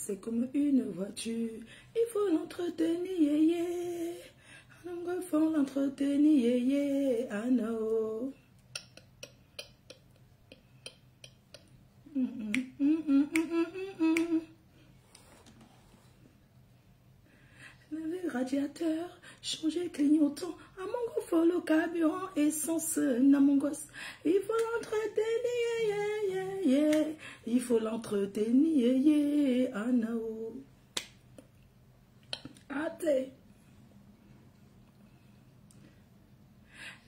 c'est comme une voiture, il faut l'entretenir, il faut l'entretenir, ah non. Le radiateur, changer clignotant, à mon gros faut le carburant, essence, namongos. Il faut l'entretenir, il faut l'entretenir, ah non. Ate.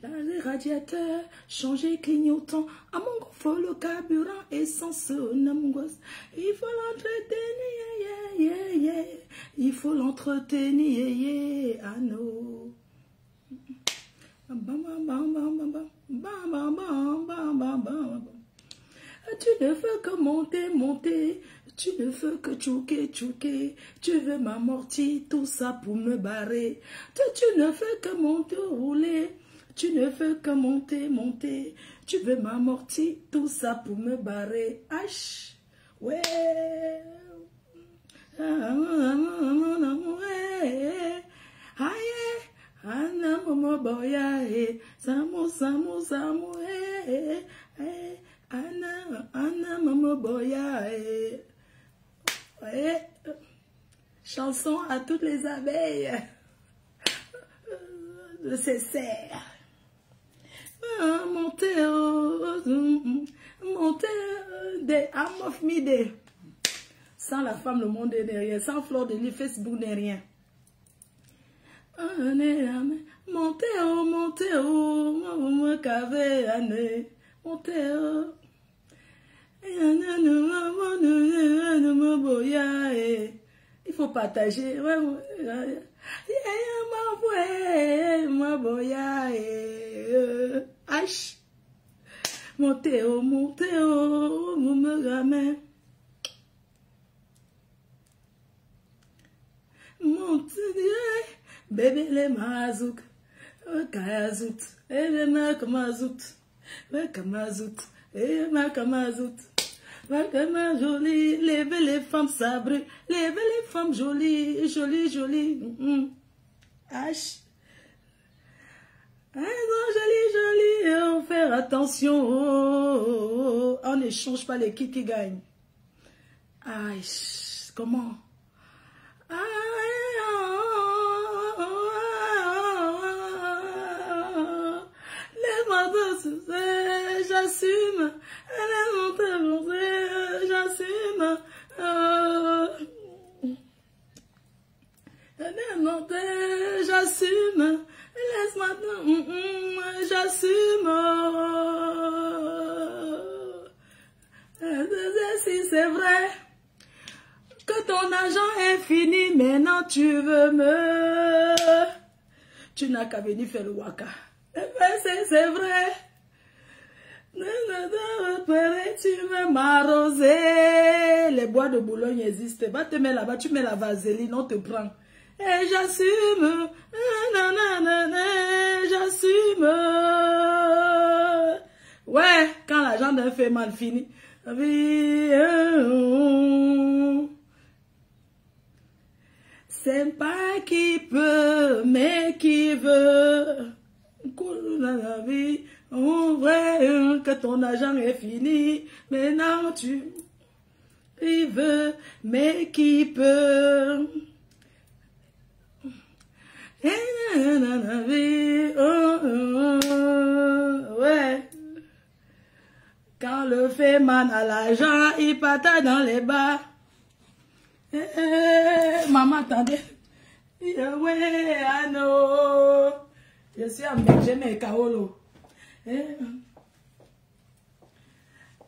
Le radiateur, changer clignotant, à mon gros faut le carburant, essence, namongos. Il faut l'entretenir, il faut l'entretenir, ah non. Tu ne veux que monter, monter. Tu ne veux que tchouquer, tchouquer. Tu veux m'amortir, tout ça pour me barrer. Tu ne veux que monter, rouler. Tu ne veux que monter, monter. Tu veux m'amortir, tout ça pour me barrer. H, ouais. Anna momo boya samu samu samu Anna momo boya chanson à toutes les abeilles de ces serres. Montez des armes of midi. Sans la femme, le monde n'est rien. Sans Fleur de Lys, Facebook n'est rien. Montez il faut partager. Montez, bébé les mazouk, kayazout, et les makamazout, et makamazout, makama jolie, levez les femmes sabrées, levez les femmes jolies, jolies, H. Joli, on faire attention, on n'échange pas les qui gagnent. Aïe, comment? J'assume, j'assume, laisse-moi, j'assume. Si c'est vrai que ton argent est fini, maintenant tu veux tu n'as qu'à venir faire le waka. C'est vrai. Tu veux m'arroser. Les bois de Boulogne existent. Va te mettre là-bas, tu mets la vaseline, on te prend. Et j'assume. J'assume. Ouais, quand l'argent d'un fait mal fini. C'est pas qui peut, mais qui veut. La vie, on vrai que ton argent est fini. Maintenant tu veux, mais qui peut. Ouais. Quand le féman a l'argent, il partage dans les bars. Maman, attendez. Ouais, ah non. Je suis en Benjamin Kaolo.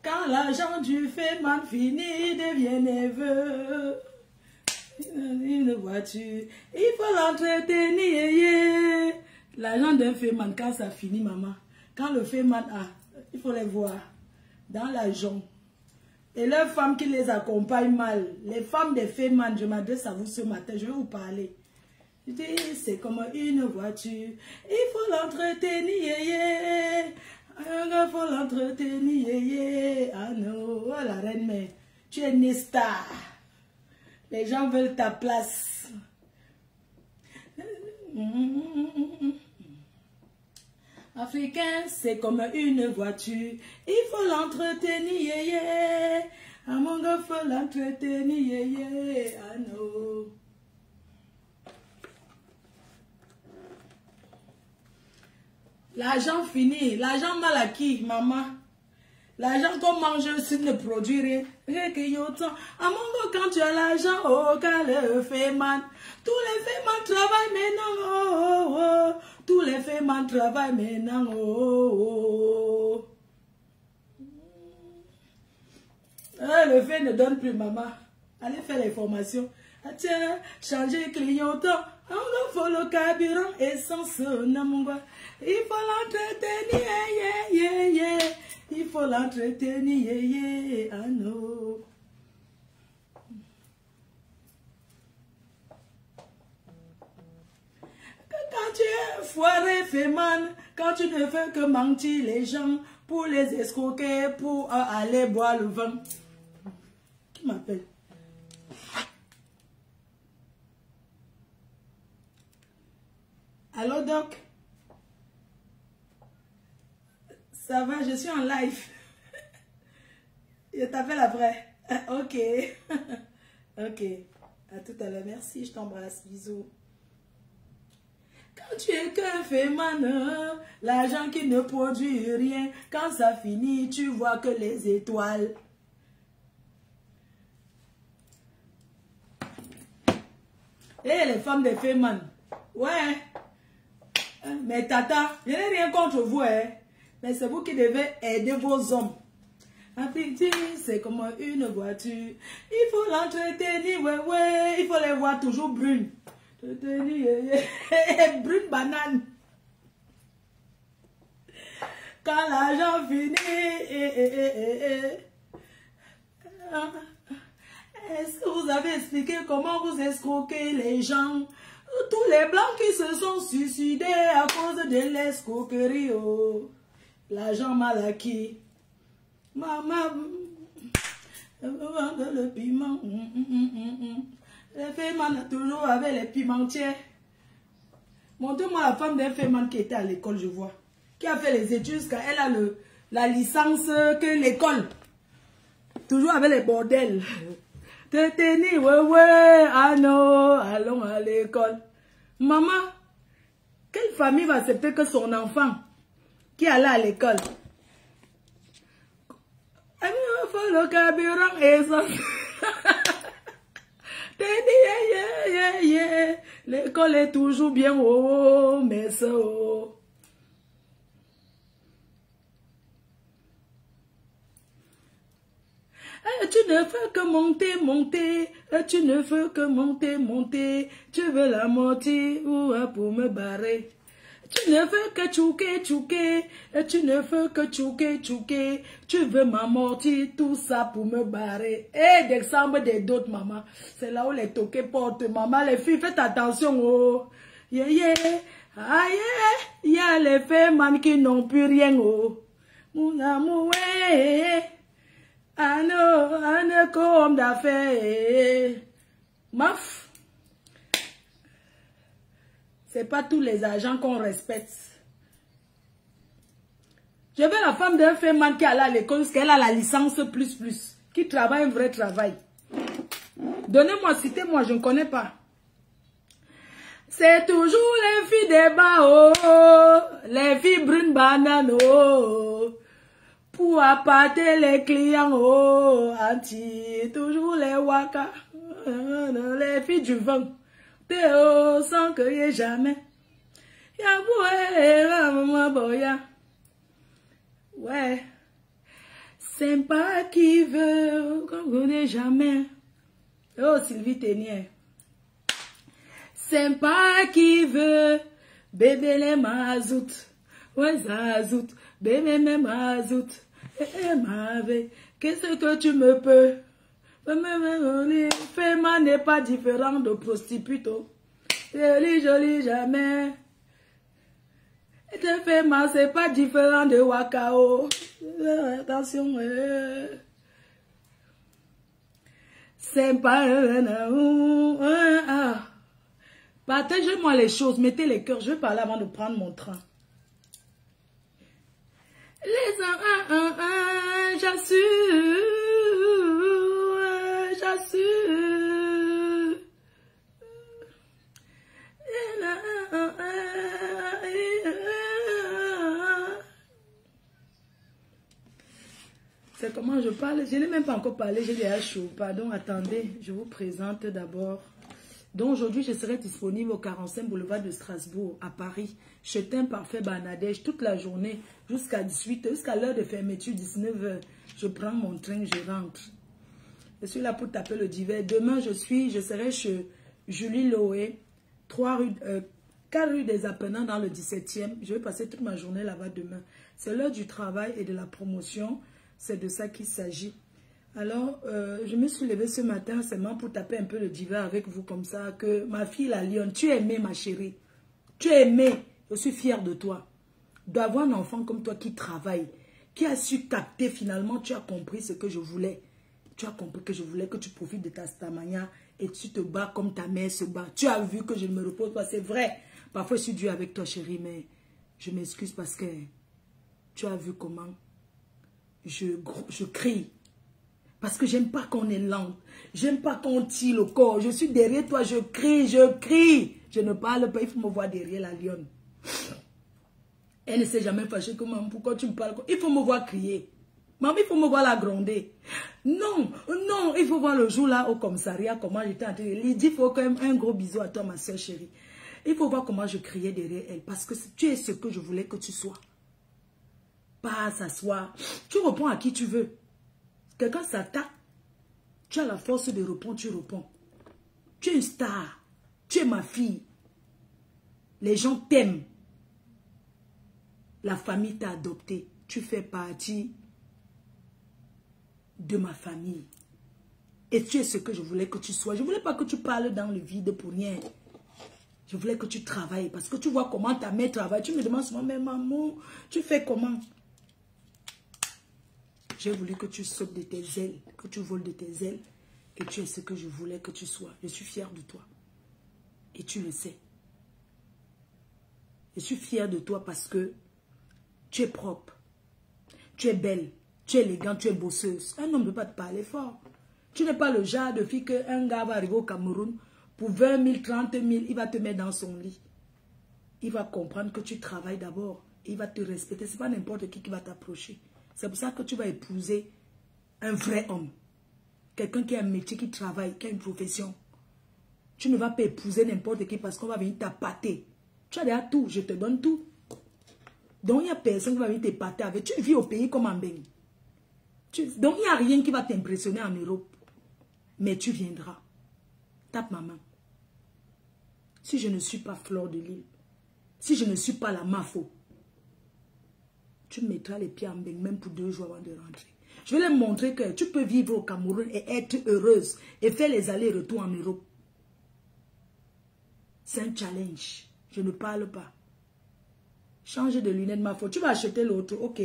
Quand l'argent du féman finit, devient neveu. Une voiture, il faut l'entretenir. L'argent d'un féman, quand ça finit, maman. Quand le féman a, il faut les voir. Dans l'argent. Et leurs femmes qui les accompagnent mal. Les femmes des féman, je m'adresse à vous ce matin, je vais vous parler. C'est comme une voiture. Il faut l'entretenir. Il faut l'entretenir. Ah non, oh, la reine mère. Tu es née star. Les gens veulent ta place. Africain, c'est comme une voiture. Il faut l'entretenir, yeah. À mon gars, faut l'entretenir, yeah. Ah non. L'argent fini, l'argent mal acquis, maman. L'argent qu'on mange s'il ne produit rien. À mon gars, quand tu as l'argent, oh, quand le fait man. Tous les femmes travaillent maintenant, oh, oh, oh. Tous les femmes travaillent maintenant, oh, oh. Le fait ne donne plus, maman. Allez faire les formations. Ah, tiens, changer clignotant. Il faut le carburant, essence, non, il faut l'entretenir, yeah, yeah, yeah. Il faut l'entretenir, yeah, ah non. Quand tu es foiré, féman, quand tu ne fais que mentir les gens pour les escroquer, pour aller boire le vin. Qui m'appelle? Allô, Doc? Ça va, je suis en live. Je t'appelle après. Ok. Ok. À tout à l'heure. Merci, je t'embrasse. Bisous. Quand tu es qu'un féminin, l'argent qui ne produit rien, quand ça finit, tu vois que les étoiles. Et les femmes des fémins. Ouais. Mais tata, je n'ai rien contre vous, hein. Mais c'est vous qui devez aider vos hommes. Un petit, c'est comme une voiture. Il faut l'entretenir, ouais, ouais. Il faut les voir toujours brunes. Brune banane. Quand l'argent finit, est-ce que vous avez expliqué comment vous escroquez les gens? Tous les blancs qui se sont suicidés à cause de l'escroquerie, oh. L'argent mal acquis. Maman, le piment. Les femmes toujours avec les pimentiers. Montre-moi la femme d'un féman qui était à l'école, je vois. Qui a fait les études, car elle a la licence que l'école. Toujours avec les bordels. Te tenir, ouais, ouais, ah non, allons à l'école. Maman, quelle famille va accepter que son enfant qui allait à l'école? Il faut le carburant et ça. L'école est toujours bien haut, mais ça. Oh. Tu ne fais que monter, monter. Tu ne fais que monter, monter. Tu veux la moitié ou pour me barrer. Tu ne fais que tchouquer, tchouquer. Tu ne fais que tchouquer, tchouquer. Tu veux m'amortir, tout ça pour me barrer. Et d'exemple des d'autres, maman. C'est là où les toqués portent, maman. Les filles, faites attention, oh. Yeah, yeah. Ah, yeah. Il y a les femmes qui n'ont plus rien, oh. Mon amour, ouais. Ah non, comme d'affaires. Maf. C'est pas tous les agents qu'on respecte. Je veux la femme d'un féman qui allait à l'école, parce qu'elle a la licence plus, qui travaille un vrai travail. Donnez-moi, citez-moi, je ne connais pas. C'est toujours les filles des bas, oh, les filles brunes bananes, oh, pour appâter les clients, oh, anti, toujours les waka, les filles du vent. Théo, sans que y ait jamais. Ouais. Sympa qui veut, qu'on connaît jamais. Oh, Sylvie Ténier. Sympa qui veut, bébé les mazout. Ouais, zazout, bébé mes mazout. Qu'est-ce que tu me peux? Fema n'est pas différent de prostitute. Jolie jamais. Fema c'est pas différent de Wakao. Attention. C'est pas... Partagez-moi les choses, mettez les cœurs. Je vais parler avant de prendre mon train. Les j'assure, j'assure. C'est comment je parle. Je n'ai même pas encore parlé, j'ai déjà chaud. Pardon, attendez, je vous présente d'abord. Donc aujourd'hui, je serai disponible au 45 boulevard de Strasbourg, à Paris. Chez un parfait Banadège, toute la journée, jusqu'à 18h, jusqu'à l'heure de fermeture, 19h. Je prends mon train, je rentre. Je suis là pour taper le divers. Demain, je serai chez Julie Loé, 4 rue des Apennins dans le 17e. Je vais passer toute ma journée là-bas demain. C'est l'heure du travail et de la promotion. C'est de ça qu'il s'agit. Alors, je me suis levée ce matin seulement pour taper un peu le divers avec vous comme ça. Que ma fille, la lionne, tu es aimée, ma chérie. Tu es aimée. Je suis fière de toi. D'avoir un enfant comme toi qui travaille, qui a su capter finalement, tu as compris ce que je voulais. Tu as compris que je voulais que tu profites de ta stamania et tu te bats comme ta mère se bat. Tu as vu que je ne me repose pas, c'est vrai. Parfois, je suis dure avec toi, chérie, mais je m'excuse parce que tu as vu comment je crie. Parce que j'aime pas qu'on est lent. J'aime pas qu'on tire le corps. Je suis derrière toi, je crie, je crie. Je ne parle pas, il faut me voir derrière la lionne. Elle ne s'est jamais fâchée que maman, pourquoi tu me parles? Il faut me voir crier. Maman, il faut me voir la gronder. Non, non, il faut voir le jour là au commissariat, comment j'étais en train de lui dire, il faut quand même un gros bisou à toi, ma soeur chérie. Il faut voir comment je criais derrière elle, parce que tu es ce que je voulais que tu sois. Pas s'asseoir. Tu réponds à qui tu veux. Quelqu'un s'attaque, tu as la force de répondre, tu réponds. Tu es une star. Tu es ma fille. Les gens t'aiment. La famille t'a adopté. Tu fais partie de ma famille. Et tu es ce que je voulais que tu sois. Je ne voulais pas que tu parles dans le vide pour rien. Je voulais que tu travailles. Parce que tu vois comment ta mère travaille. Tu me demandes souvent, mais maman, tu fais comment? J'ai voulu que tu sautes de tes ailes, que tu voles de tes ailes. Et tu es ce que je voulais que tu sois. Je suis fière de toi. Et tu le sais. Je suis fière de toi parce que tu es propre. Tu es belle. Tu es élégante. Tu es bosseuse. Un homme ne peut pas te parler fort. Tu n'es pas le genre de fille qu'un gars va arriver au Cameroun. Pour 20 000, 30 000, il va te mettre dans son lit. Il va comprendre que tu travailles d'abord. Il va te respecter. Ce n'est pas n'importe qui va t'approcher. C'est pour ça que tu vas épouser un vrai homme. Quelqu'un qui a un métier, qui travaille, qui a une profession. Tu ne vas pas épouser n'importe qui parce qu'on va venir t'appâter. Tu as déjà tout, je te donne tout. Donc il n'y a personne qui va venir t'appâter avec. Tu vis au pays comme en Bénin. Donc il n'y a rien qui va t'impressionner en Europe. Mais tu viendras. Tape ma main. Si je ne suis pas Fleur de Lille, si je ne suis pas la Mafo, tu mettras les pieds en bain même pour 2 jours avant de rentrer. Je vais leur montrer que tu peux vivre au Cameroun et être heureuse et faire les allers-retours en Europe. C'est un challenge. Je ne parle pas. Change de lunettes, ma faute. Tu vas acheter l'autre. Ok.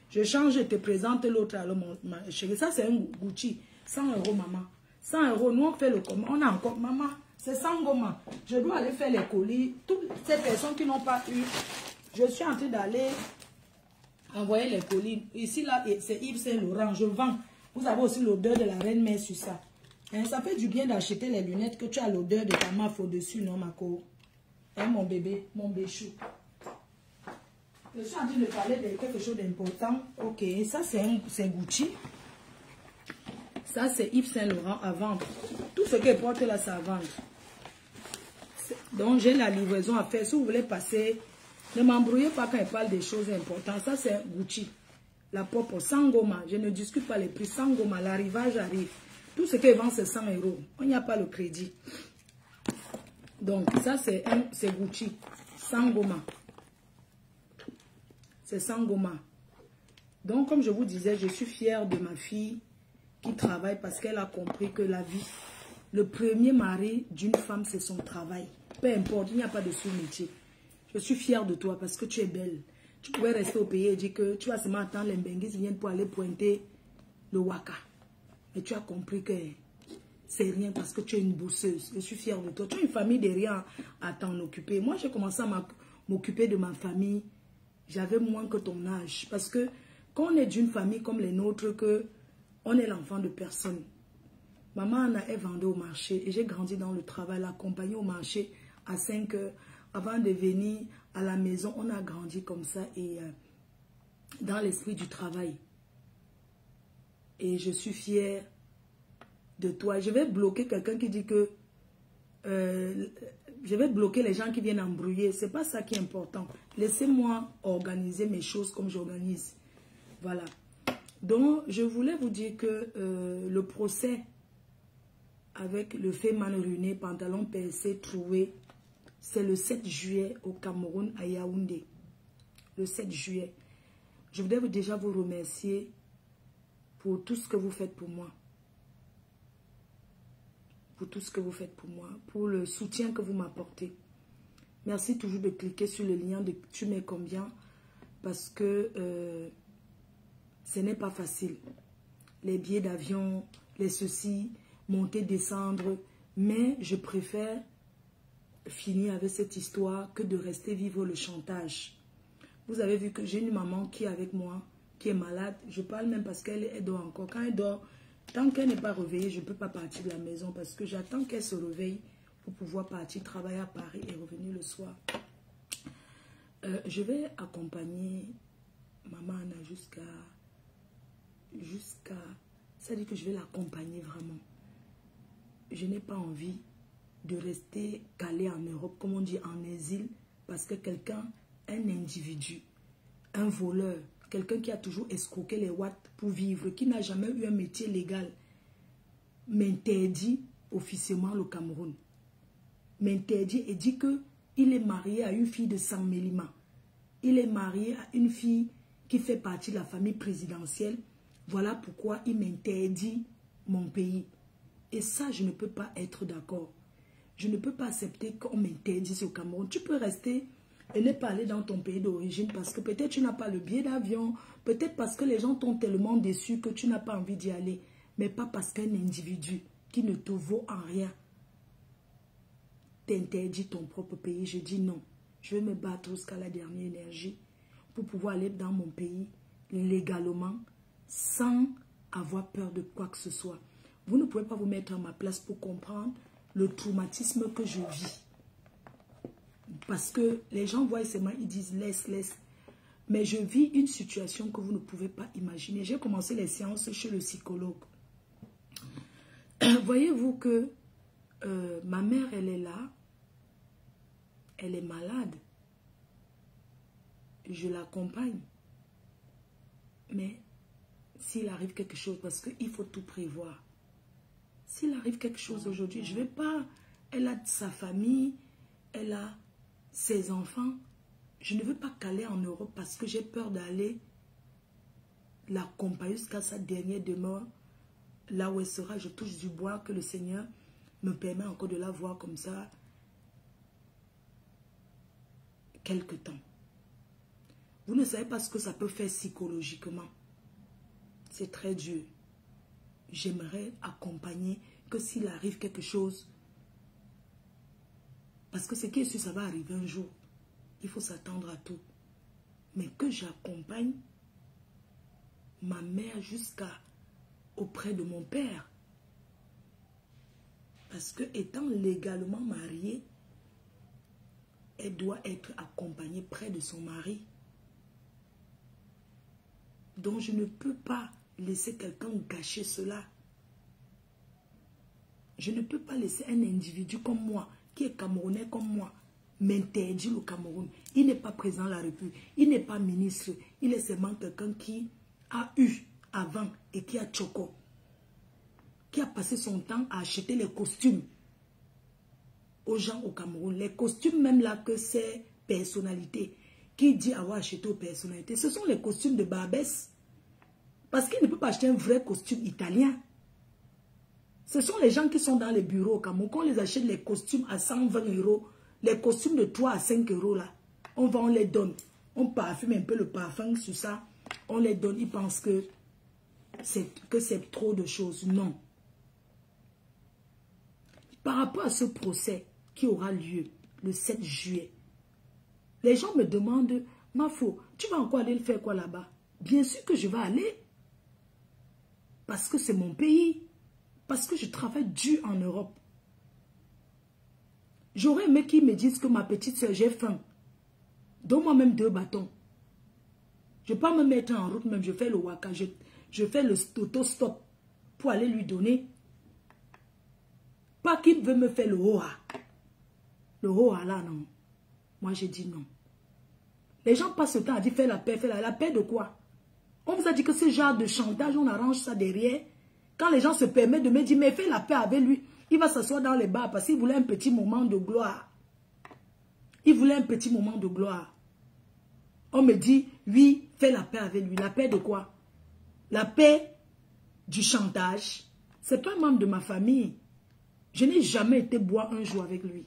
Je change et te présente l'autre. Alors, ma chérie, ça c'est un Gucci. 100 €, maman. 100 €. Nous, on fait le commande. On a encore, maman, c'est 100 gomma. Je dois aller faire les colis. Toutes ces personnes qui n'ont pas eu, je suis en train d'aller envoyer les colis. Ici, là, c'est Yves Saint Laurent. Je vends. Vous avez aussi l'odeur de la reine mère sur ça. Hein, ça fait du bien d'acheter les lunettes que tu as l'odeur de ta maf au-dessus, non, ma co? Hein, mon bébé, mon béchou. Je suis en train de parler de quelque chose d'important. Ok, ça c'est Gucci. Ça c'est Yves Saint Laurent à vendre. Tout ce qu'elle porte là, c'est à vendre. Donc j'ai la livraison à faire. Si vous voulez passer, ne m'embrouillez pas quand elle parle des choses importantes. Ça c'est Gucci. La propre Sangoma. Je ne discute pas les prix. Sangoma, l'arrivage arrive. Tout ce qu'elle vend c'est 100 €. On n'y a pas le crédit. Donc ça c'est Gucci. Sangoma. C'est Sangoma. Donc, comme je vous disais, je suis fière de ma fille qui travaille parce qu'elle a compris que la vie, le premier mari d'une femme, c'est son travail. Peu importe, il n'y a pas de sous-métier. Je suis fière de toi parce que tu es belle. Tu pouvais rester au pays et dire que tu vas seulement attendre les Mbenguis viennent pour aller pointer le Waka. Et tu as compris que c'est rien parce que tu es une bosseuse. Je suis fière de toi. Tu as une famille derrière à t'en occuper. Moi, j'ai commencé à m'occuper de ma famille. J'avais moins que ton âge. Parce que quand on est d'une famille comme les nôtres, on est l'enfant de personne. Maman Anna est vendue au marché et j'ai grandi dans le travail, l'accompagner au marché à 5 heures. Avant de venir à la maison, on a grandi comme ça et dans l'esprit du travail. Et je suis fière de toi. Je vais bloquer quelqu'un qui dit que je vais bloquer les gens qui viennent embrouiller. C'est pas ça qui est important. Laissez-moi organiser mes choses comme j'organise. Voilà. Donc, je voulais vous dire que le procès avec le Féman ruiné, pantalon percé, trouvé, c'est le 7 juillet au Cameroun, à Yaoundé. Le 7 juillet. Je voudrais déjà vous remercier pour tout ce que vous faites pour moi. Pour tout ce que vous faites pour moi. Pour le soutien que vous m'apportez. Merci toujours de cliquer sur le lien de Tu mets combien. Parce que ce n'est pas facile. Les billets d'avion, les ceci, monter, descendre. Mais je préfère finir avec cette histoire que de rester vivre le chantage. Vous avez vu que j'ai une maman qui est avec moi, qui est malade. Je parle même parce qu'elle dort encore. Quand elle dort, tant qu'elle n'est pas réveillée, je ne peux pas partir de la maison parce que j'attends qu'elle se réveille pour pouvoir partir travailler à Paris et revenir le soir. Je vais accompagner maman Anna jusqu'à... Ça dit que je vais l'accompagner vraiment. Je n'ai pas envie de rester calé en Europe, comme on dit, en exil, parce que quelqu'un, un individu, un voleur, quelqu'un qui a toujours escroqué les watts pour vivre, qui n'a jamais eu un métier légal, m'interdit officiellement le Cameroun. M'interdit et dit qu'il est marié à une fille de San Mélima. Il est marié à une fille qui fait partie de la famille présidentielle. Voilà pourquoi il m'interdit mon pays. Et ça, je ne peux pas être d'accord. Je ne peux pas accepter qu'on m'interdise au Cameroun. Tu peux rester et ne pas aller dans ton pays d'origine parce que peut-être tu n'as pas le billet d'avion, peut-être parce que les gens t'ont tellement déçu que tu n'as pas envie d'y aller, mais pas parce qu'un individu qui ne te vaut en rien t'interdit ton propre pays. Je dis non. Je vais me battre jusqu'à la dernière énergie pour pouvoir aller dans mon pays légalement sans avoir peur de quoi que ce soit. Vous ne pouvez pas vous mettre à ma place pour comprendre le traumatisme que je vis. Parce que les gens voient seulement, ils disent laisse, laisse. Mais je vis une situation que vous ne pouvez pas imaginer. J'ai commencé les séances chez le psychologue. Voyez-vous que ma mère, elle est là. Elle est malade. Je l'accompagne. Mais s'il arrive quelque chose, parce qu'il faut tout prévoir. S'il arrive quelque chose aujourd'hui, je ne vais pas... Elle a sa famille, elle a ses enfants. Je ne veux pas caler en Europe parce que j'ai peur d'aller l'accompagner jusqu'à sa dernière demeure. Là où elle sera, je touche du bois que le Seigneur me permet encore de la voir comme ça quelque temps. Vous ne savez pas ce que ça peut faire psychologiquement. C'est très dur. J'aimerais accompagner que s'il arrive quelque chose, parce que ce qui est sûr, ça va arriver un jour. Il faut s'attendre à tout. Mais que j'accompagne ma mère jusqu'à auprès de mon père. Parce que étant légalement mariée, elle doit être accompagnée près de son mari. Donc je ne peux pas laisser quelqu'un gâcher cela. Je ne peux pas laisser un individu comme moi, qui est camerounais comme moi, m'interdire le Cameroun. Il n'est pas président de la République, il n'est pas ministre, il est seulement quelqu'un qui a eu avant et qui a choco, qui a passé son temps à acheter les costumes aux gens au Cameroun. Les costumes même là que ces personnalités, qui dit avoir acheté aux personnalités, ce sont les costumes de Barbès. Parce qu'il ne peut pas acheter un vrai costume italien. Ce sont les gens qui sont dans les bureaux au Cameroun. Quand on les achète les costumes à 120 €, les costumes de 3 à 5 € là, on les donne. On parfume un peu le parfum sur ça. On les donne. Ils pensent que c'est trop de choses. Non. par rapport à ce procès qui aura lieu le 7 juillet, les gens me demandent, Mafo, tu vas encore aller le faire quoi là-bas? Bien sûr que je vais aller. Parce que c'est mon pays. Parce que je travaille dur en Europe. J'aurais aimé qu'ils me disent que ma petite soeur, j'ai faim. Donne-moi même 2 bâtons. Je ne peux pas me mettre en route, même je fais le waka, je fais le auto-stop pour aller lui donner. Pas qu'il veut me faire le hoa. Le hoa là, non. Moi, j'ai dit non. Les gens passent le temps à dire fais la paix, la paix de quoi? On vous a dit que ce genre de chantage, on arrange ça derrière. Quand les gens se permettent de me dire, mais fais la paix avec lui, il va s'asseoir dans les bars parce qu'il voulait un petit moment de gloire. Il voulait un petit moment de gloire. On me dit, oui, fais la paix avec lui. La paix de quoi? La paix du chantage. C'est pas un membre de ma famille. Je n'ai jamais été boire un jour avec lui.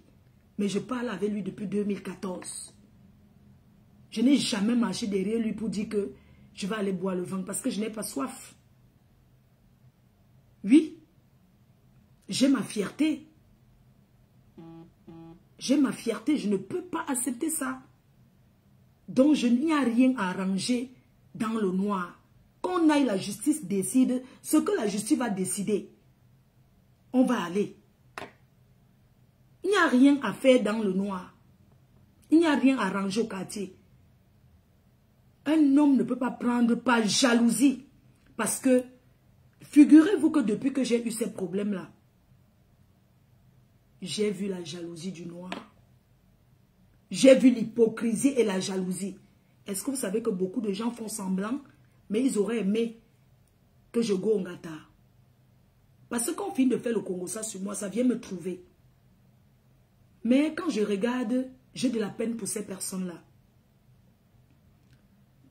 Mais je parle avec lui depuis 2014. Je n'ai jamais marché derrière lui pour dire que je vais aller boire le vin parce que je n'ai pas soif. Oui, j'ai ma fierté. J'ai ma fierté, je ne peux pas accepter ça. Donc je n'y a rien à arranger dans le noir. Qu'on aille, la justice décide ce que la justice va décider. On va aller. Il n'y a rien à faire dans le noir. Il n'y a rien à arranger au quartier. Un homme ne peut pas prendre par jalousie. Parce que, figurez-vous que depuis que j'ai eu ces problèmes-là, j'ai vu la jalousie du noir. J'ai vu l'hypocrisie et la jalousie. Est-ce que vous savez que beaucoup de gens font semblant, mais ils auraient aimé que je go au Ngata? Parce qu'on finit de faire le Congo ça sur moi, ça vient me trouver. Mais quand je regarde, j'ai de la peine pour ces personnes-là.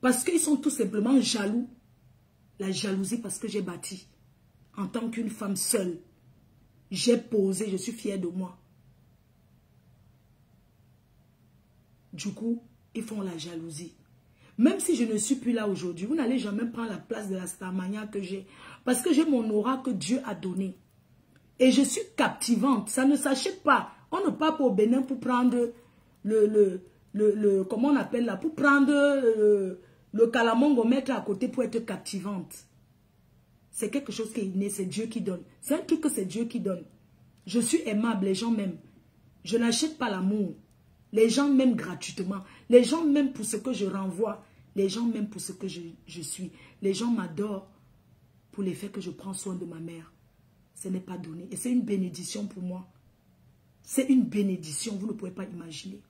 Parce qu'ils sont tout simplement jaloux. La jalousie parce que j'ai bâti. En tant qu'une femme seule. J'ai posé, je suis fière de moi. Du coup, ils font la jalousie. Même si je ne suis plus là aujourd'hui, vous n'allez jamais prendre la place de la Starmania que j'ai. Parce que j'ai mon aura que Dieu a donné. Et je suis captivante. Ça ne s'achète pas. On ne part pas au Bénin pour prendre comment on appelle là, pour prendre le calamongo, mettre à côté pour être captivante. C'est quelque chose qui est inné, c'est Dieu qui donne. C'est un truc que c'est Dieu qui donne. Je suis aimable, les gens m'aiment. Je n'achète pas l'amour. Les gens m'aiment gratuitement. Les gens m'aiment pour ce que je renvoie. Les gens m'aiment pour ce que je suis. Les gens m'adorent pour le fait que je prends soin de ma mère. Ce n'est pas donné. Et c'est une bénédiction pour moi. C'est une bénédiction, vous ne pouvez pas imaginer.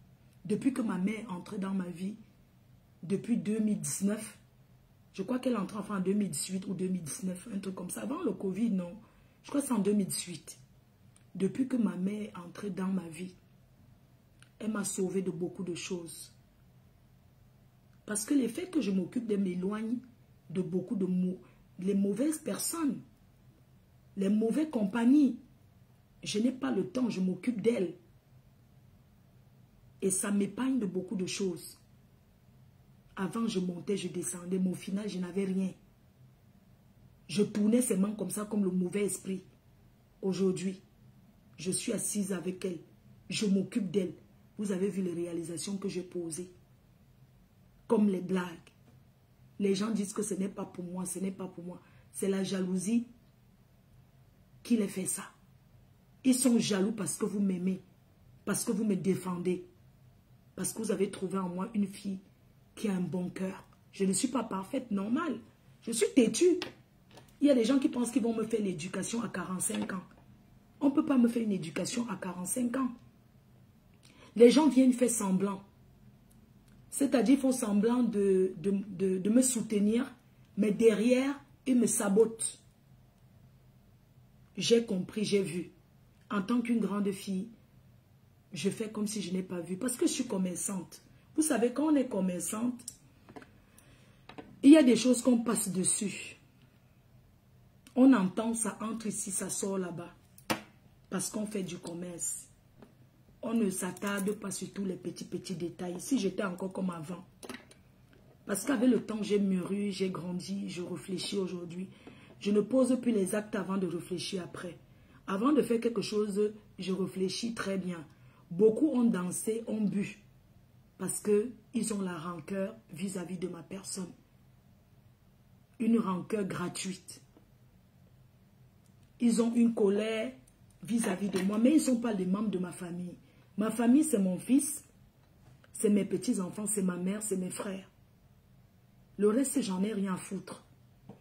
Depuis que ma mère est entrée dans ma vie, depuis 2019, je crois qu'elle est entrée enfin en 2018 ou 2019, un truc comme ça. Avant le Covid, non. Je crois que c'est en 2018. Depuis que ma mère est entrée dans ma vie, elle m'a sauvé de beaucoup de choses. Parce que le fait que je m'occupe de m'éloigner de beaucoup de les mauvaises personnes, les mauvaises compagnies, je n'ai pas le temps, je m'occupe d'elles. Et ça m'épargne de beaucoup de choses. Avant, je montais, je descendais, mais au final, je n'avais rien. Je tournais ses mains comme ça, comme le mauvais esprit. Aujourd'hui, je suis assise avec elle. Je m'occupe d'elle. Vous avez vu les réalisations que j'ai posées. Comme les blagues. Les gens disent que ce n'est pas pour moi, ce n'est pas pour moi. C'est la jalousie qui les fait ça. Ils sont jaloux parce que vous m'aimez. Parce que vous me défendez. Parce que vous avez trouvé en moi une fille qui a un bon cœur. Je ne suis pas parfaite, normal. Je suis têtue. Il y a des gens qui pensent qu'ils vont me faire l'éducation à 45 ans. On ne peut pas me faire une éducation à 45 ans. Les gens viennent faire semblant. C'est-à-dire ils font semblant de me soutenir, mais derrière, ils me sabotent. J'ai compris, j'ai vu. En tant qu'une grande fille, je fais comme si je n'ai pas vu. Parce que je suis commerçante. Vous savez, quand on est commerçante, il y a des choses qu'on passe dessus. On entend, ça entre ici, ça sort là-bas. Parce qu'on fait du commerce. On ne s'attarde pas sur tous les petits détails. Si j'étais encore comme avant. Parce qu'avec le temps, j'ai mûri, j'ai grandi, je réfléchis aujourd'hui. Je ne pose plus les actes avant de réfléchir après. Avant de faire quelque chose, je réfléchis très bien. Beaucoup ont dansé, ont bu. Parce qu'ils ont la rancœur vis-à-vis de ma personne. Une rancœur gratuite. Ils ont une colère vis-à-vis de moi. Mais ils ne sont pas les membres de ma famille. Ma famille, c'est mon fils. C'est mes petits-enfants, c'est ma mère, c'est mes frères. Le reste, j'en ai rien à foutre.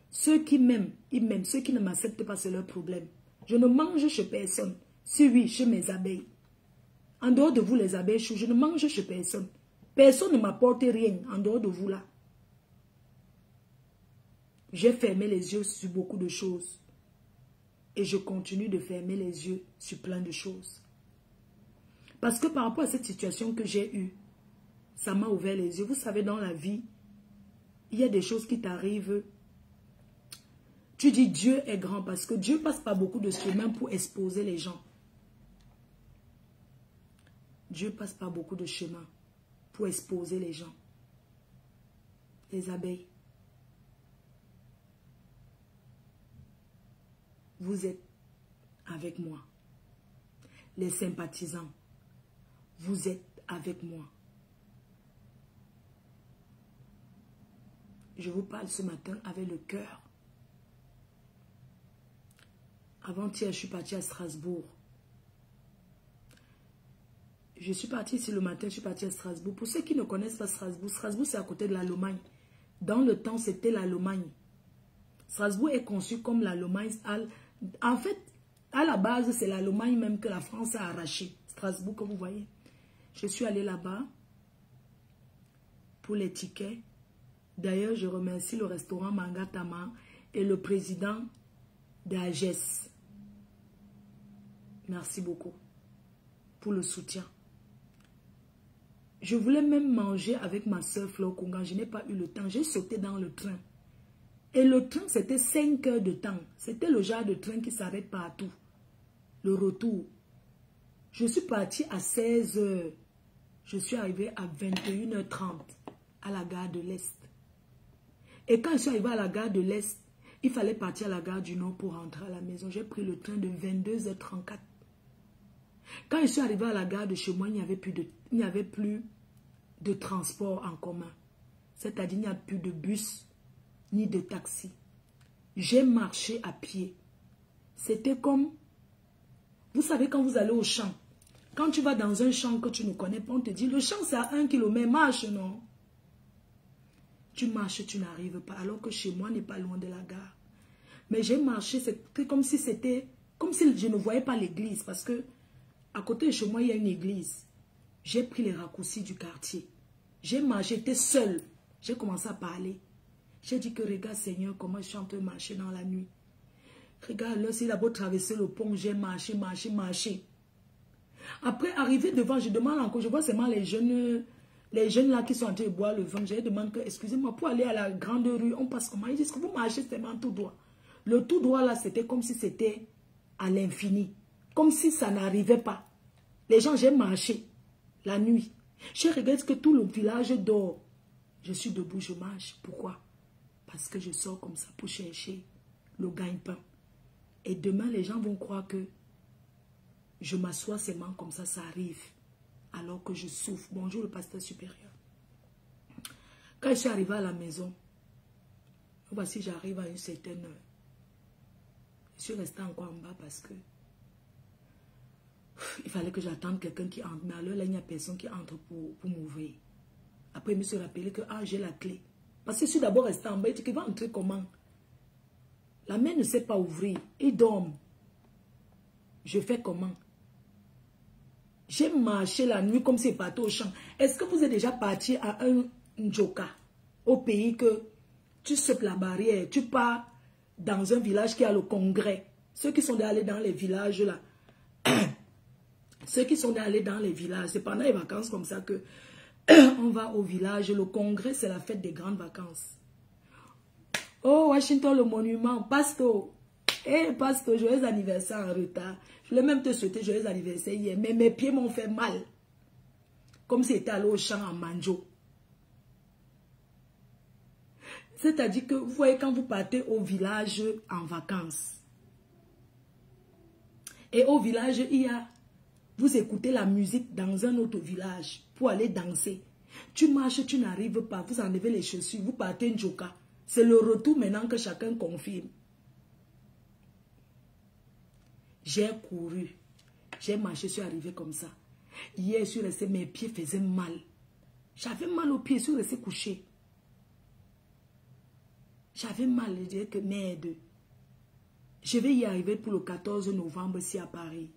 Ceux qui m'aiment, ils m'aiment. Ceux qui ne m'acceptent pas, c'est leur problème. Je ne mange chez personne. Si oui, chez mes abeilles. En dehors de vous, les abeilles, je ne mange chez personne. Personne ne m'apporte rien en dehors de vous là. J'ai fermé les yeux sur beaucoup de choses. Et je continue de fermer les yeux sur plein de choses. Parce que par rapport à cette situation que j'ai eue, ça m'a ouvert les yeux. Vous savez, dans la vie, il y a des choses qui t'arrivent. Tu dis Dieu est grand parce que Dieu passe par beaucoup de chemins pour exposer les gens. Dieu passe par beaucoup de chemins pour exposer les gens. Les abeilles. Vous êtes avec moi. Les sympathisants. Vous êtes avec moi. Je vous parle ce matin avec le cœur. Avant-hier, je suis partie à Strasbourg. Je suis partie ici le matin, je suis partie à Strasbourg. Pour ceux qui ne connaissent pas Strasbourg, Strasbourg c'est à côté de l'Allemagne. Dans le temps, c'était l'Allemagne. Strasbourg est conçu comme l'Allemagne. En fait, à la base, c'est l'Allemagne même que la France a arraché. Strasbourg, comme vous voyez. Je suis allée là-bas pour les tickets. D'ailleurs, je remercie le restaurant Mangatama et le président d'AGES. Merci beaucoup pour le soutien. Je voulais même manger avec ma soeur Flore Kunga. Je n'ai pas eu le temps. J'ai sauté dans le train. Et le train, c'était 5 heures de temps. C'était le genre de train qui s'arrête partout. Le retour. Je suis partie à 16 heures. Je suis arrivée à 21h30 à la gare de l'Est. Et quand je suis arrivée à la gare de l'Est, il fallait partir à la gare du Nord pour rentrer à la maison. J'ai pris le train de 22h34. Quand je suis arrivée à la gare de chez moi, il n'y avait plus de transport en commun. C'est-à-dire, il n'y a plus de bus ni de taxi. J'ai marché à pied. C'était comme... Vous savez, quand vous allez au champ, quand tu vas dans un champ que tu ne connais pas, on te dit, le champ c'est à 1 km, marche, non? Tu marches, tu n'arrives pas, alors que chez moi, n'est pas loin de la gare. Mais j'ai marché, c'était comme si je ne voyais pas l'église, parce que à côté de chez moi, il y a une église. J'ai pris les raccourcis du quartier. J'ai marché, j'étais seule. J'ai commencé à parler. J'ai dit que regarde Seigneur, comment je suis en train de marcher dans la nuit. Regarde, là, s'il a beau traverser le pont, j'ai marché. Après, arrivé devant, je demande encore, je vois seulement les jeunes là qui sont en train de boire le vin. Je demande que, excusez-moi, pour aller à la grande rue, on passe comment? Ils disent que vous marchez seulement tout droit. Le tout droit là, c'était comme si c'était à l'infini. Comme si ça n'arrivait pas. Les gens, j'ai marché la nuit. Je regarde que tout le village dort. Je suis debout, je marche. Pourquoi? Parce que je sors comme ça pour chercher le gagne-pain. Et demain, les gens vont croire que je m'assois seulement comme ça arrive. Alors que je souffre. Bonjour le pasteur supérieur. Quand je suis arrivée à la maison, voici, j'arrive à une certaine heure. Je suis restée encore en bas parce que il fallait que j'attende quelqu'un qui entre. Mais alors là, il n'y a personne qui entre pour m'ouvrir. Après, il me suis rappelé que j'ai la clé. Parce que je suis d'abord resté en bas. Il dit qu'il va entrer comment? La mère ne sait pas ouvrir. Il dorme. Je fais comment? J'ai marché la nuit comme si je partais au champ. Est-ce que vous êtes déjà parti à un Njoka, au pays que tu sautes la barrière, tu pars dans un village qui a le congrès? Ceux qui sont allés dans les villages là, ceux qui sont allés dans les villages, c'est pendant les vacances comme ça que on va au village. Le congrès, c'est la fête des grandes vacances. Oh, Washington, le monument, Pasto. Pasto, joyeux anniversaire en retard. Je voulais même te souhaiter joyeux anniversaire hier, mais mes pieds m'ont fait mal. Comme si j'étais allé au champ en manjo. C'est-à-dire que, vous voyez, quand vous partez au village en vacances, et au village, il y a Vous écoutez la musique dans un autre village pour aller danser. Tu marches, tu n'arrives pas, vous enlevez les chaussures, vous partez un joka. C'est le retour maintenant que chacun confirme. J'ai couru, j'ai marché, je suis arrivé comme ça. Hier, je suis resté, mes pieds faisaient mal. J'avais mal aux pieds, je suis resté couché. J'avais mal, je disais que merde. Je vais y arriver pour le 14 novembre ici à Paris.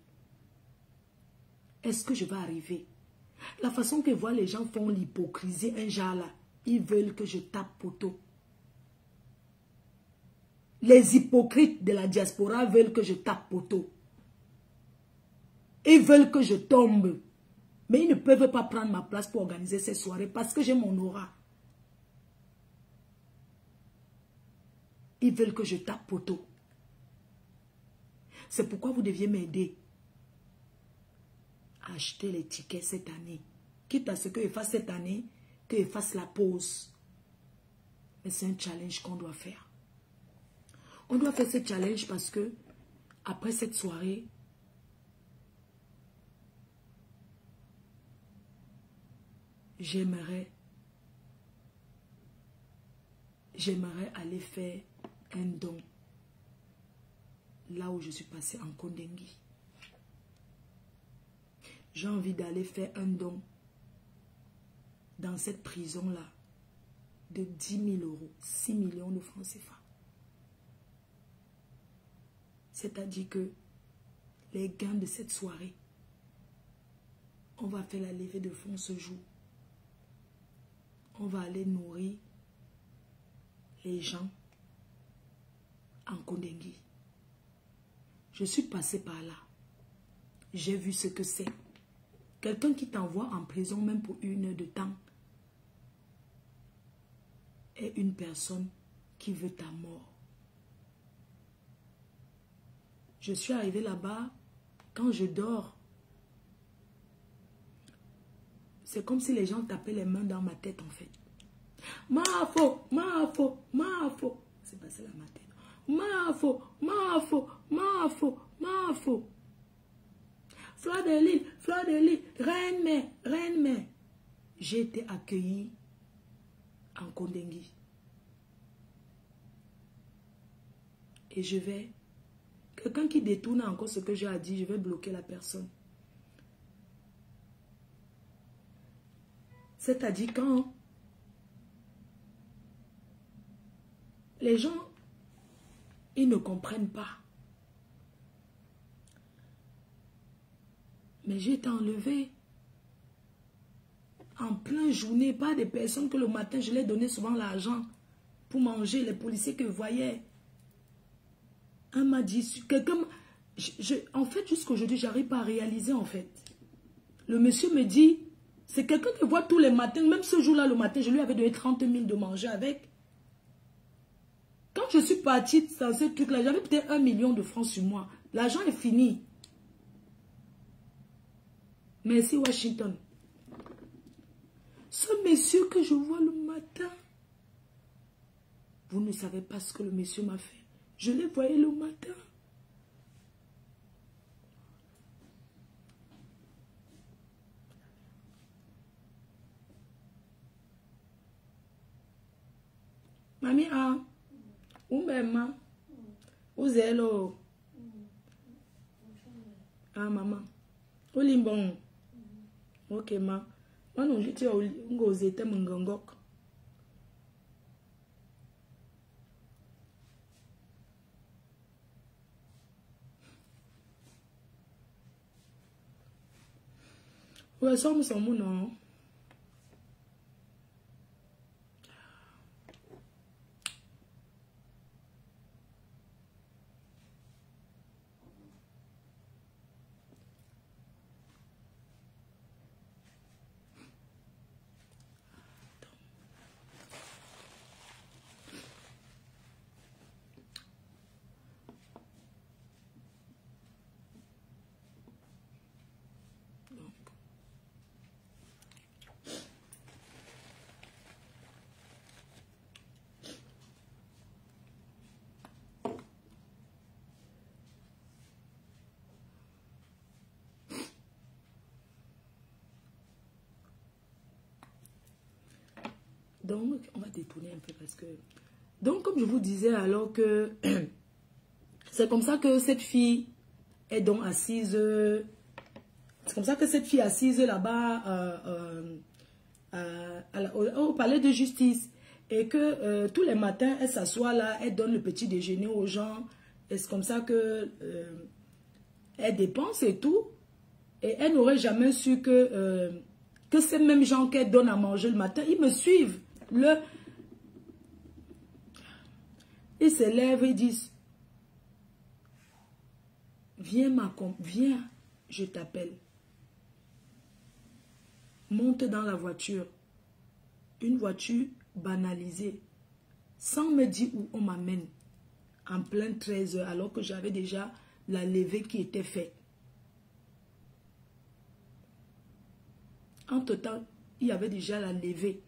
Est-ce que je vais arriver? La façon que voient les gens font l'hypocrisie, un genre là, ils veulent que je tape poteau. Les hypocrites de la diaspora veulent que je tape poteau. Ils veulent que je tombe. Mais ils ne peuvent pas prendre ma place pour organiser ces soirées parce que j'ai mon aura. Ils veulent que je tape poteau. C'est pourquoi vous deviez m'aider à acheter les tickets cette année. Quitte à ce que je fasse cette année, que je fasse la pause. Mais c'est un challenge qu'on doit faire. On doit faire ce challenge parce que après cette soirée, j'aimerais aller faire un don là où je suis passée en Kondengui. J'ai envie d'aller faire un don dans cette prison-là de 10 000 euros, 6 millions de francs CFA. C'est-à-dire que les gains de cette soirée, on va faire la levée de fonds ce jour. On va aller nourrir les gens en Kondengui. Je suis passée par là. J'ai vu ce que c'est. Quelqu'un qui t'envoie en prison même pour 1 heure de temps est une personne qui veut ta mort. Je suis arrivée là-bas, quand je dors, c'est comme si les gens tapaient les mains dans ma tête en fait. Mafo, mafo, mafo. C'est passé là ma tête. Mafo, mafo, mafo, mafo. Fleur de Lille, reine-mère. J'ai été accueillie en Kondengui. Et je vais... Quelqu'un qui détourne encore ce que j'ai dit, je vais bloquer la personne. C'est-à-dire quand les gens, ils ne comprennent pas. Mais j'ai été enlevée en pleine journée par des personnes que le matin, je leur donnais souvent l'argent pour manger, les policiers que je voyais. Un m'a dit, quelqu'un, en fait, jusqu'aujourd'hui, j'arrive pas à réaliser, en fait. Le monsieur me dit, c'est quelqu'un que je vois tous les matins, même ce jour-là, le matin, je lui avais donné 30 000 de manger avec. Quand je suis partie dans ce truc-là, j'avais peut-être 1 million de francs sur moi. L'argent est fini. Merci Washington. Ce monsieur que je vois le matin, vous ne savez pas ce que le monsieur m'a fait. Je le voyais le matin. Mamie, où maman? Où est l'eau? Ah, maman. Où limbon? Ok, ma. Moi, non, je dis, on est à Mungangok. Ouais, ça me semble non. Donc, on va détourner un peu parce que... Donc, comme je vous disais, alors que... c'est comme ça que cette fille est donc assise... C'est comme ça que cette fille assise là-bas au palais de justice. Et que tous les matins, elle s'assoit là, elle donne le petit déjeuner aux gens. Et c'est comme ça que elle dépense et tout. Et elle n'aurait jamais su que ces mêmes gens qu'elle donne à manger le matin, ils me suivent. Ils se lèvent et disent, viens, viens, je t'appelle. Monte dans la voiture. Une voiture banalisée. Sans me dire où on m'amène. En plein 13 heures, alors que j'avais déjà la levée qui était faite. Entre-temps, il y avait déjà la levée.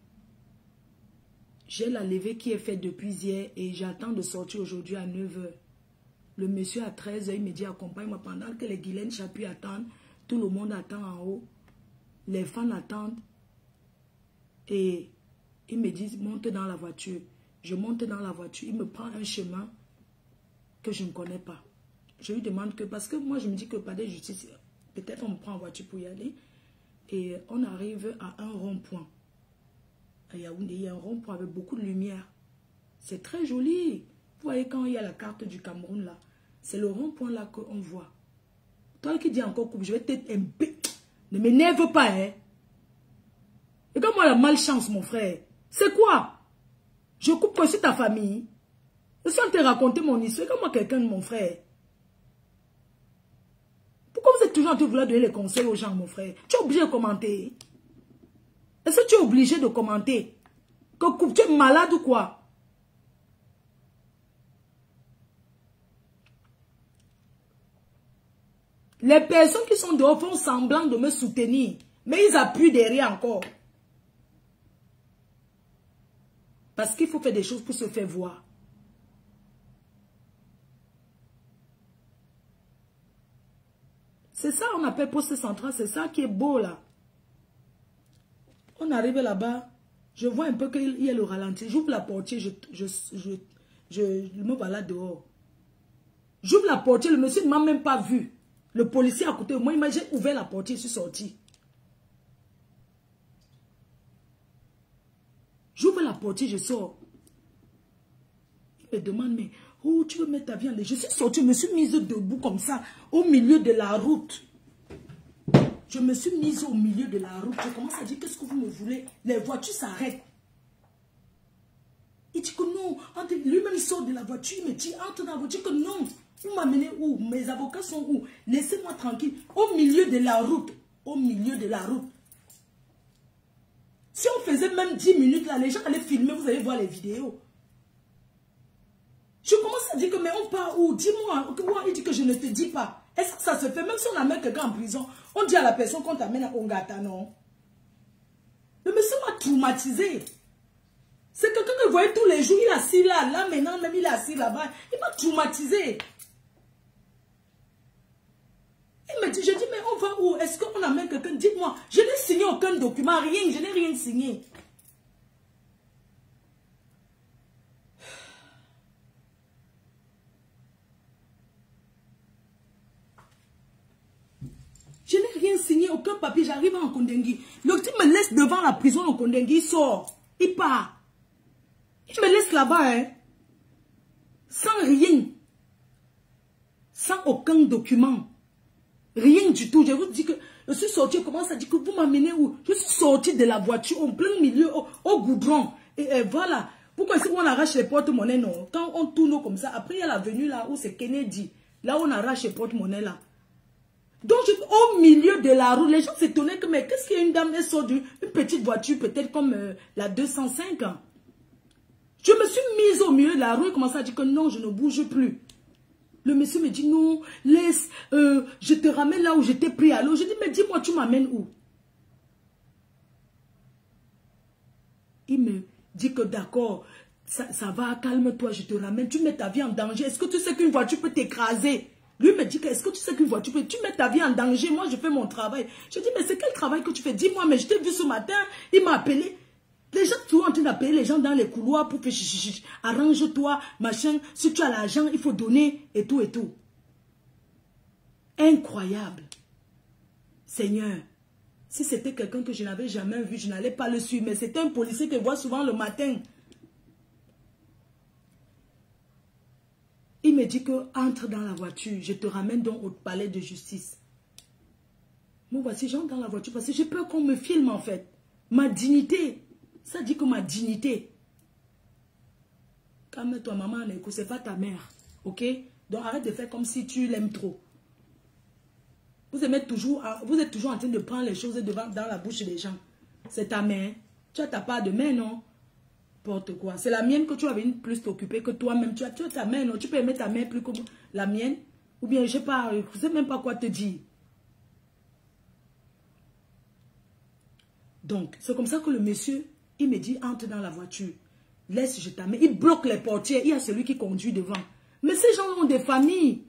J'ai la levée qui est faite depuis hier et j'attends de sortir aujourd'hui à 9 heures. Le monsieur à 13 heures, il me dit accompagne-moi pendant que les Guylaine Chapuis attendent. Tout le monde attend en haut. Les fans attendent. Et ils me disent monte dans la voiture. Je monte dans la voiture. Il me prend un chemin que je ne connais pas. Je lui demande que, parce que moi je me dis que par des justices, peut-être on me prend en voiture pour y aller. Et on arrive à un rond-point. Il y a un rond-point avec beaucoup de lumière. C'est très joli. Vous voyez quand il y a la carte du Cameroun là. C'est le rond-point là qu'on voit. Toi qui dis encore coupe, je vais peut-être un peu. Ne m'énerve pas, hein. Et comme moi la malchance, mon frère. C'est quoi? Je coupe aussi ta famille. Et si on te raconter mon histoire, comme moi quelqu'un de mon frère. Pourquoi vous êtes toujours en train de vouloir donner les conseils aux gens, mon frère? Tu es obligé de commenter. Est-ce que tu es obligé de commenter? Que tu es malade ou quoi? Les personnes qui sont dehors font semblant de me soutenir. Mais ils appuient derrière encore. Parce qu'il faut faire des choses pour se faire voir. C'est ça on appelle poste central. C'est ça qui est beau là. On arrive là-bas. Je vois un peu qu'il y a le ralenti. J'ouvre la portière. Je me voilà dehors. J'ouvre la portière. Le monsieur ne m'a même pas vu. Le policier à côté de moi, j'ai ouvert la portière. Je suis sorti. J'ouvre la portière. Je sors. Il me demande, mais oh, tu veux mettre ta vie en l'air? Je suis sorti. Je me suis mise debout comme ça. Au milieu de la route. Je me suis mise au milieu de la route. Je commence à dire, qu'est-ce que vous me voulez? Les voitures s'arrêtent. Il dit que non. Lui-même, il sort de la voiture. Il me dit, entre dans la voiture, que non. Vous m'amenez où? Mes avocats sont où? Laissez-moi tranquille. Au milieu de la route. Au milieu de la route. Si on faisait même 10 minutes là, les gens allaient filmer, vous allez voir les vidéos. Je commence à dire que, mais on part où? Dis-moi. Il dit que je ne te dis pas. Est-ce que ça se fait? Même si on amène quelqu'un en prison, on dit à la personne qu'on t'amène à Ongata, non? Le monsieur m'a traumatisé. C'est quelqu'un que je voyais tous les jours. Il est assis là. Là, maintenant, même il est assis là-bas. Il m'a traumatisé. Il me dit, je dis, mais on va où? Est-ce qu'on amène quelqu'un? Dites-moi. Je n'ai signé aucun document, rien. Je n'ai rien signé. Je n'ai rien signé, aucun papier. J'arrive en Kondengui. Le type me laisse devant la prison en Kondengui. Il sort. Il part. Il me laisse là-bas, hein. Sans rien. Sans aucun document. Rien du tout. Je vous dis que je suis sorti. Je commence à dire que vous m'amenez où? Je suis sorti de la voiture en plein milieu, au goudron. Et voilà. Pourquoi est-ce qu'on arrache les porte-monnaies, non? Quand on tourne comme ça, après il y a l'avenue là où c'est Kennedy. Là où on arrache les porte-monnaies là. Donc, au milieu de la route, les gens s'étonnaient que, mais qu'est-ce qu'il y a une dame, elle sort d'une petite voiture, peut-être comme la 205 ans. Je me suis mise au milieu de la rue et commençais à dire que non, je ne bouge plus. Le monsieur me dit, non, laisse, je te ramène là où j'étais pris à l'eau. Je dis, mais dis-moi, tu m'amènes où? Il me dit que d'accord, ça va, calme-toi, je te ramène, tu mets ta vie en danger. Est-ce que tu sais qu'une voiture peut t'écraser? Lui me dit, est-ce que tu sais qu'une voiture peut... Tu mets ta vie en danger, moi je fais mon travail. Je dis, mais c'est quel travail que tu fais? Dis-moi, mais je t'ai vu ce matin, il m'a appelé. Les gens sont en train d'appeler les gens dans les couloirs pour faire arrange-toi, machin. Si tu as l'argent, il faut donner et tout et tout. Incroyable. Seigneur, si c'était quelqu'un que je n'avais jamais vu, je n'allais pas le suivre. Mais c'est un policier que je vois souvent le matin. Il me dit que entre dans la voiture, je te ramène donc au palais de justice. Moi voici, j'entre dans la voiture parce que j'ai peur qu'on me filme en fait. Ma dignité. Ça dit que ma dignité. Calme-toi, maman, c'est pas ta mère. Ok? Donc arrête de faire comme si tu l'aimes trop. Vous êtes toujours en train de prendre les choses dans la bouche des gens. C'est ta mère. Tu as ta part de mère, non? N'importe quoi. C'est la mienne que tu vas venir plus t'occuper que toi-même. Tu as ta mère, non? Tu peux aimer ta mère plus que la mienne? Ou bien, je ne sais même pas quoi te dire. Donc, c'est comme ça que le monsieur, il me dit, entre dans la voiture. Laisse, je t'amène. Il bloque les portières. Il y a celui qui conduit devant. Mais ces gens ont des familles.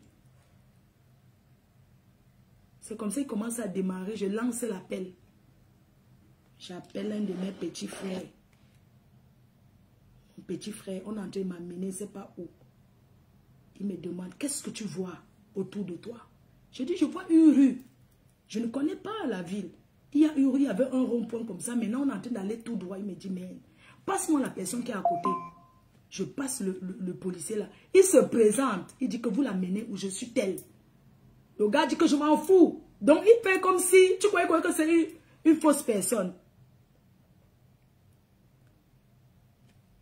C'est comme ça qu'il commence à démarrer. Je lance l'appel. J'appelle un de mes petits frères. Mon petit frère, on est en train de m'amener, je ne sais pas où. Il me demande, qu'est-ce que tu vois autour de toi? Je dis, je vois une rue. Je ne connais pas la ville. Il y a une rue, il y avait un rond-point comme ça. Maintenant, on est en train d'aller tout droit. Il me dit, mais passe-moi la personne qui est à côté. Je passe le policier là. Il se présente. Il dit que vous l'amenez où je suis tel. Le gars dit que je m'en fous. Donc, il fait comme si tu croyais que c'est une fausse personne.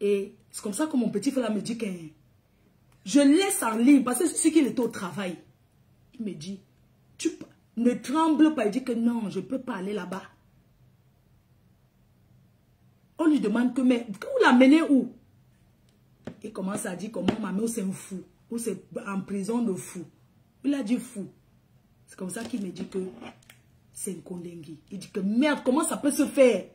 Et c'est comme ça que mon petit frère me dit que je laisse en ligne parce que c'est qu'il était au travail. Il me dit, tu ne tremble pas. Il dit que non, je ne peux pas aller là-bas. On lui demande que, mais vous l'amenez où? Il commence à dire comment ma mère c'est un fou. Ou c'est en prison de fou. Il a dit fou. C'est comme ça qu'il me dit que c'est un Kondengui. Il dit que merde, comment ça peut se faire?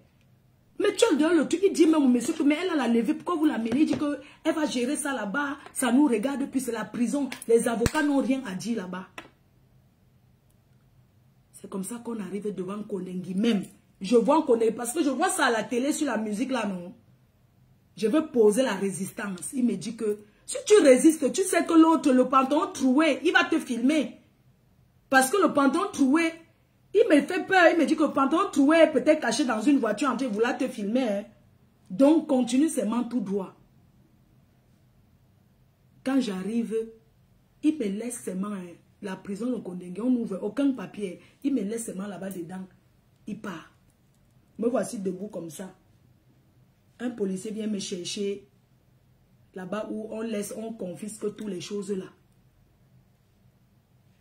Mais tu as le truc, il dit même au monsieur que mais elle a la levée, pourquoi vous l'amenez? Il dit qu'elle va gérer ça là-bas, ça nous regarde, puis c'est la prison. Les avocats n'ont rien à dire là-bas. C'est comme ça qu'on arrive devant Kondengui même. Je vois Kondengui, parce que je vois ça à la télé sur la musique là, non? Je veux poser la résistance. Il me dit que si tu résistes, tu sais que l'autre, le pantalon troué, il va te filmer. Parce que le pantalon troué, il me fait peur. Il me dit que le pantalon troué est peut-être caché dans une voiture en train de vouloir te filmer. Hein. Donc, continue seulement tout droit. Quand j'arrive, il me laisse seulement la prison de Kondengui. On n'ouvre aucun papier. Il me laisse seulement là-bas dedans. Il part. Me voici debout comme ça. Un policier vient me chercher là-bas où on confisque toutes les choses là.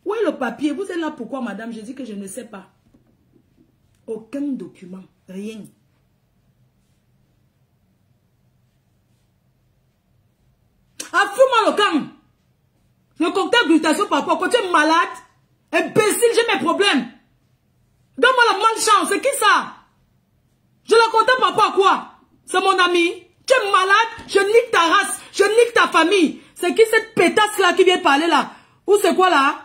Où est le papier? Vous êtes là pourquoi, madame? Je dis que je ne sais pas. Aucun document. Rien. Ah, fous-moi le camp. Le cocktail glutation par rapport. Quand tu es malade, imbécile, j'ai mes problèmes. Donne-moi la malchance. C'est qui ça? Je le contacte par rapport à quoi? C'est mon ami. Tu es malade, je nique ta race, je nique ta famille. C'est qui cette pétasse là qui vient parler là? Ou c'est quoi là?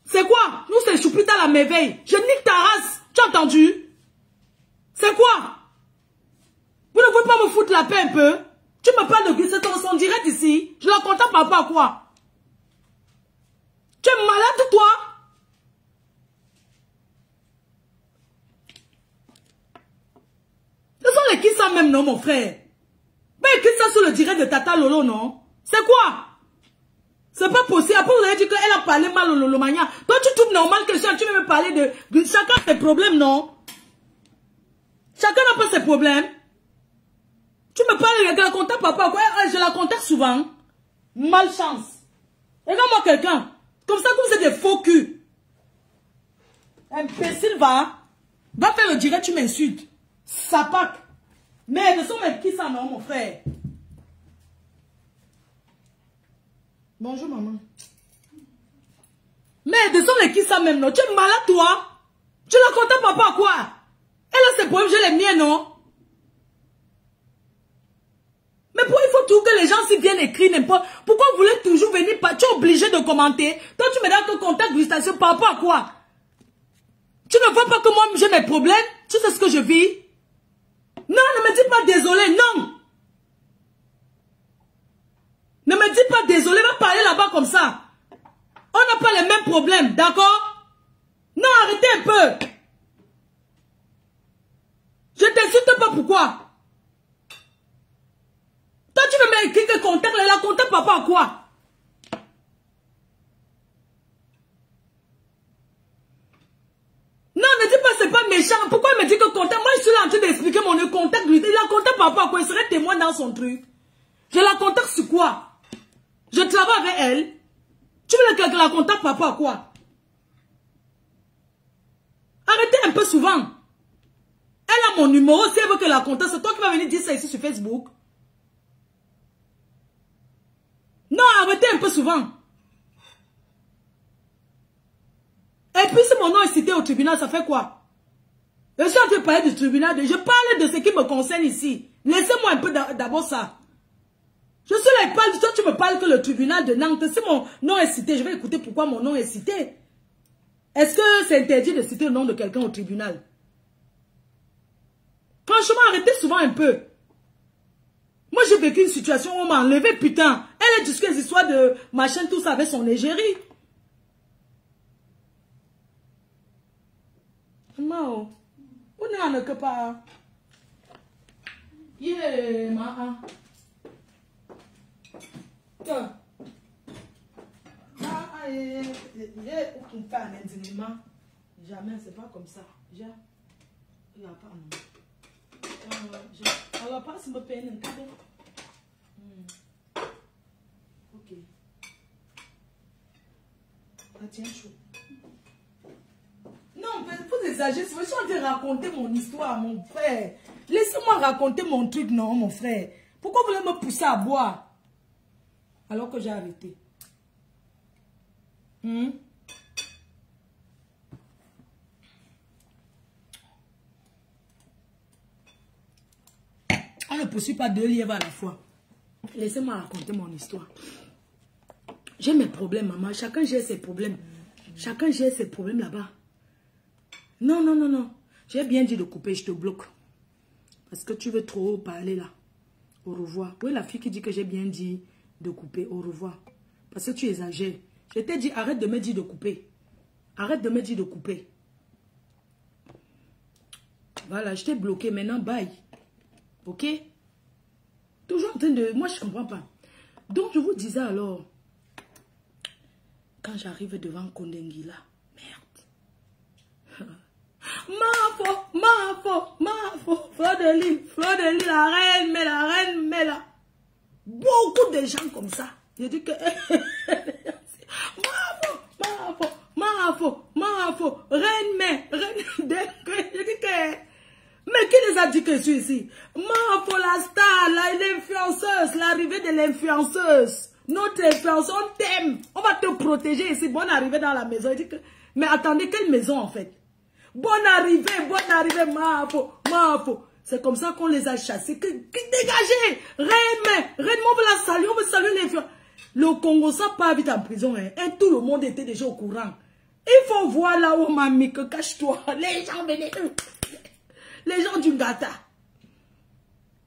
C'est quoi? Nous, c'est Choupita la merveille. Je nique ta race. Tu as entendu? C'est quoi? Vous ne pouvez pas me foutre la paix un peu? Tu me parles de glisser ton son direct ici. Je la contacte par rapport à quoi? Tu es malade, toi? Ce sont les qui ça même, non, mon frère? Ben, écris ça sur le direct de Tata Lolo, non? C'est quoi? C'est pas possible. Après, vous avez dit qu'elle a parlé mal au Lolo Mania. Toi, tu trouves normal que tu veux me parler de chacun ses problèmes, non? Chacun n'a pas ses problèmes. Tu me parles de la contacte, papa. Quoi? Je la contacte souvent. Malchance. Regarde-moi quelqu'un. Comme ça, vous êtes des faux culs. Imbécile, va faire le direct, tu m'insultes. Sapac. Mais ce sont mes qui ça, non, mon frère? Bonjour, maman. Mais de son les qui ça même, non? Tu es malade, toi? Tu la contactes papa quoi? Elle a ses problèmes, j'ai les miens, non? Mais pourquoi il faut toujours que les gens s'y viennent écrire n'importe? Pourquoi vous voulez toujours venir? Tu es obligé de commenter. Toi, tu me donnes ton contact glistation par rapport à quoi? Tu ne vois pas que moi, j'ai mes problèmes? Tu sais ce que je vis? Non, ne me dis pas désolé, non. Ne me dis pas désolé, va parler là-bas comme ça. On n'a pas les mêmes problèmes, d'accord? Non, arrêtez un peu. Je t'insulte pas, pourquoi? Toi, tu veux m'écrire que contact, la contact papa à quoi? Non, ne dis pas c'est pas méchant. Pourquoi il me dit que contact? Moi, je suis là en train d'expliquer mon contact. Il la contacte papa à quoi? Il serait témoin dans son truc. Je la contacte sur quoi? Je travaille avec elle. Tu veux que la contacte papa à quoi? Arrêtez un peu souvent. Elle a mon numéro. Si elle veut que la contacte, c'est toi qui vas venir dire ça ici sur Facebook. Non, arrêtez un peu souvent. Et puis si mon nom est cité au tribunal, ça fait quoi? Je suis en train de parler du tribunal. Je parle de ce qui me concerne ici. Laissez-moi un peu d'abord ça. Je suis là et parle. Toi, tu me parles que le tribunal de Nantes. Si mon nom est cité, je vais écouter pourquoi mon nom est cité. Est-ce que c'est interdit de citer le nom de quelqu'un au tribunal? Franchement, arrêtez souvent un peu. Moi, j'ai vécu une situation où on m'a enlevé, putain. Elle est jusqu'à les histoires de machin, tout ça avec son égérie. Mao, où n'est-ce que pas? Yeah, ma. Jamais, c'est pas comme ça. Alors, pas si me paye un cadeau. Ok. Ah, tiens, chaud. Non, vous exagérez. Je suis en train de raconter mon histoire, mon frère. Laissez-moi raconter mon truc, non, mon frère. Pourquoi vous voulez me pousser à boire? Alors que j'ai arrêté. On ne poursuit pas deux lièvres à la fois. Laissez-moi raconter mon histoire. J'ai mes problèmes, maman. Chacun gère ses problèmes. Chacun gère ses problèmes là-bas. Non, non, non, non. J'ai bien dit de couper, je te bloque. Parce que tu veux trop parler là. Au revoir. Oui, la fille qui dit que j'ai bien dit de couper, au revoir. Parce que tu exagères. Je t'ai dit, arrête de me dire de couper. Arrête de me dire de couper. Voilà, je t'ai bloqué. Maintenant, bye. Ok? Toujours en train de... Moi, je ne comprends pas. Donc, je vous disais alors, quand j'arrive devant Kondengila, merde. Ma faux, Fleur de Lille, la reine, mais là. Beaucoup de gens comme ça. Je dis que... ma faux, reine, je dis que... Mais qui les a dit que je suis ici? Pour la star, l'influenceuse, l'arrivée de l'influenceuse. Notre influenceuse, on t'aime. On va te protéger ici. Bonne arrivée dans la maison. Il dit que, mais attendez, quelle maison en fait? Bonne arrivée, ma faux. C'est comme ça qu'on les a chassés. Dégagez! Reine, on veut la saluer, on veut saluer l'influenceuse. Le Congo, ça part vite en prison. Hein. Et tout le monde était déjà au courant. Il faut voir là où mamie, que cache-toi. Les gens venaient. Les gens du Ngata.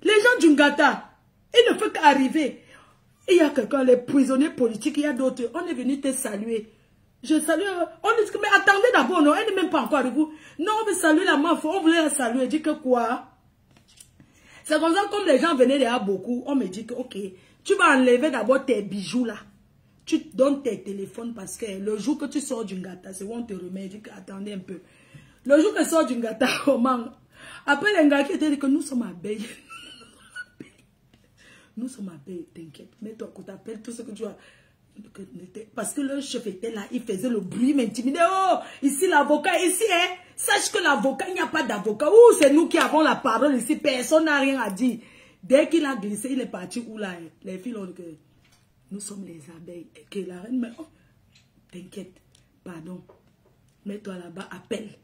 Les gens du Ngata. Il ne peut qu'arriver. Il y a quelqu'un, les prisonniers politiques, il y a d'autres. On est venu te saluer. Je salue. On dit que, mais attendez d'abord, non, elle n'est même pas encore avec vous. Non, on veut saluer la meuf. On voulait la saluer. Elle dit que quoi? C'est comme ça, comme les gens venaient derrière beaucoup, on me dit que, ok, tu vas enlever d'abord tes bijoux là. Tu donnes tes téléphones parce que le jour que tu sors du Ngata, c'est où on te remet. Il dit que, attendez un peu. Le jour que tu sors du Ngata, comment? Après, les gars qui étaient dit que nous sommes abeilles. Nous sommes abeilles, t'inquiète. Mets-toi qu'on t'appelle tout ce que tu as. Parce que le chef était là, il faisait le bruit, m'intimidait. Oh, ici l'avocat, ici, hein. Sache que l'avocat, il n'y a pas d'avocat. Ouh, c'est nous qui avons la parole ici. Personne n'a rien à dire. Dès qu'il a glissé, il est parti où là? Les filles ont dit que nous sommes les abeilles. Et que la reine, mais oh, t'inquiète, pardon. Mets-toi là-bas, appelle.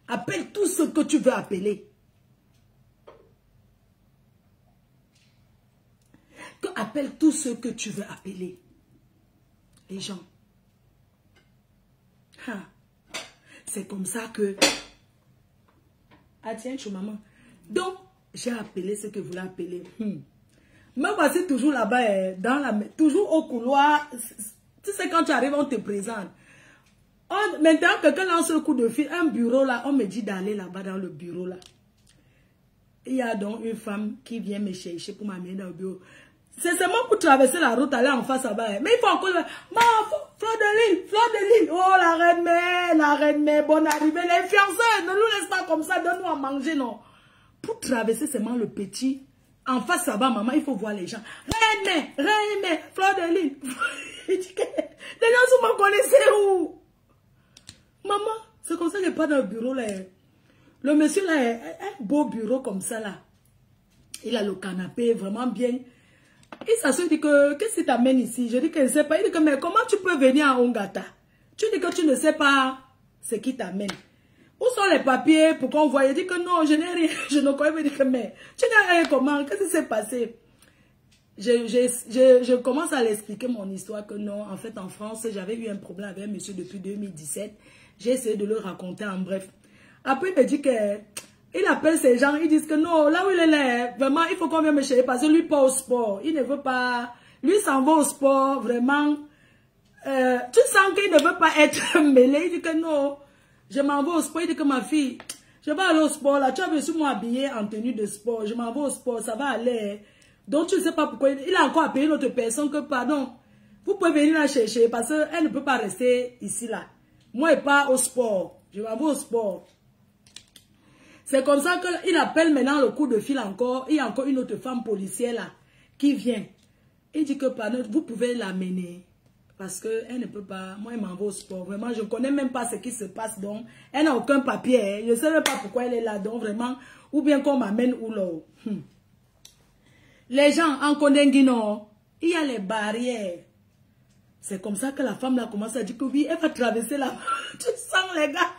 Appelle tout ce que tu veux appeler. Appelle tout ce que tu veux appeler. Les gens. C'est comme ça que... Ah tiens, tu maman. Donc, J'ai appelé ce que vous voulez appeler. Me voici toujours là-bas, toujours au couloir. Tu sais, quand tu arrives, on te présente. Maintenant, quelqu'un lance le coup de fil, un bureau là, on me dit d'aller là-bas dans le bureau là. Il y a donc une femme qui vient me chercher pour m'amener dans le bureau. C'est seulement pour traverser la route, aller en face là-bas. Mais il faut encore... Fleur de Lille. Oh, la reine mère, bonne arrivée. Les fiancés, ne nous laisse pas comme ça, donne-nous à manger, non. Pour traverser seulement le petit, en face là-bas, maman, il faut voir les gens. Reine mère, Fleur de Lille. Les gens me connaissaient où? Maman, c'est comme ça que je pas dans le bureau là. Le monsieur là, un beau bureau comme ça là. Il a le canapé vraiment bien. Il s'assoit, il dit que, qu'est-ce qui t'amène ici? Je dis que je ne sais pas. Il dit que, mais comment tu peux venir à Ongata? Tu dis que tu ne sais pas ce qui t'amène. Où sont les papiers pour qu'on voie? Il dit que non, je n'ai rien. Je ne connais pas. Il dit que, mais tu n'as rien comment? Qu'est-ce qui s'est passé? Je commence à l'expliquer mon histoire que non, en fait, en France, j'avais eu un problème avec un monsieur depuis 2017. J'ai essayé de le raconter en bref. Après, il me dit que, il appelle ces gens, ils disent que non, là où il est là, vraiment, il faut qu'on vienne me chercher parce que lui, pas au sport. Il ne veut pas, lui s'en va au sport, vraiment. Tu sens qu'il ne veut pas être mêlé. Il dit que non, je m'en vais au sport. Il dit que ma fille, je vais aller au sport là. Tu as vu sur moi habillé en tenue de sport. Je m'en vais au sport, ça va aller. Donc tu ne sais pas pourquoi. Il a encore appelé une autre personne que, pardon, vous pouvez venir la chercher parce qu'elle ne peut pas rester ici là. Moi, je pars au sport. Je m'en vais au sport. C'est comme ça qu'il appelle maintenant le coup de fil encore. Il y a encore une autre femme policière là qui vient. Il dit que pardon, vous pouvez l'amener. Parce qu'elle ne peut pas. Moi, elle m'en va au sport. Vraiment, je ne connais même pas ce qui se passe. Donc, elle n'a aucun papier. Hein. Je ne sais même pas pourquoi elle est là. Donc, vraiment, ou bien qu'on m'amène où là. Les gens en Kondenguino, il y a les barrières. C'est comme ça que la femme là commence à dire que oui, elle va traverser là. Tu sens les gars.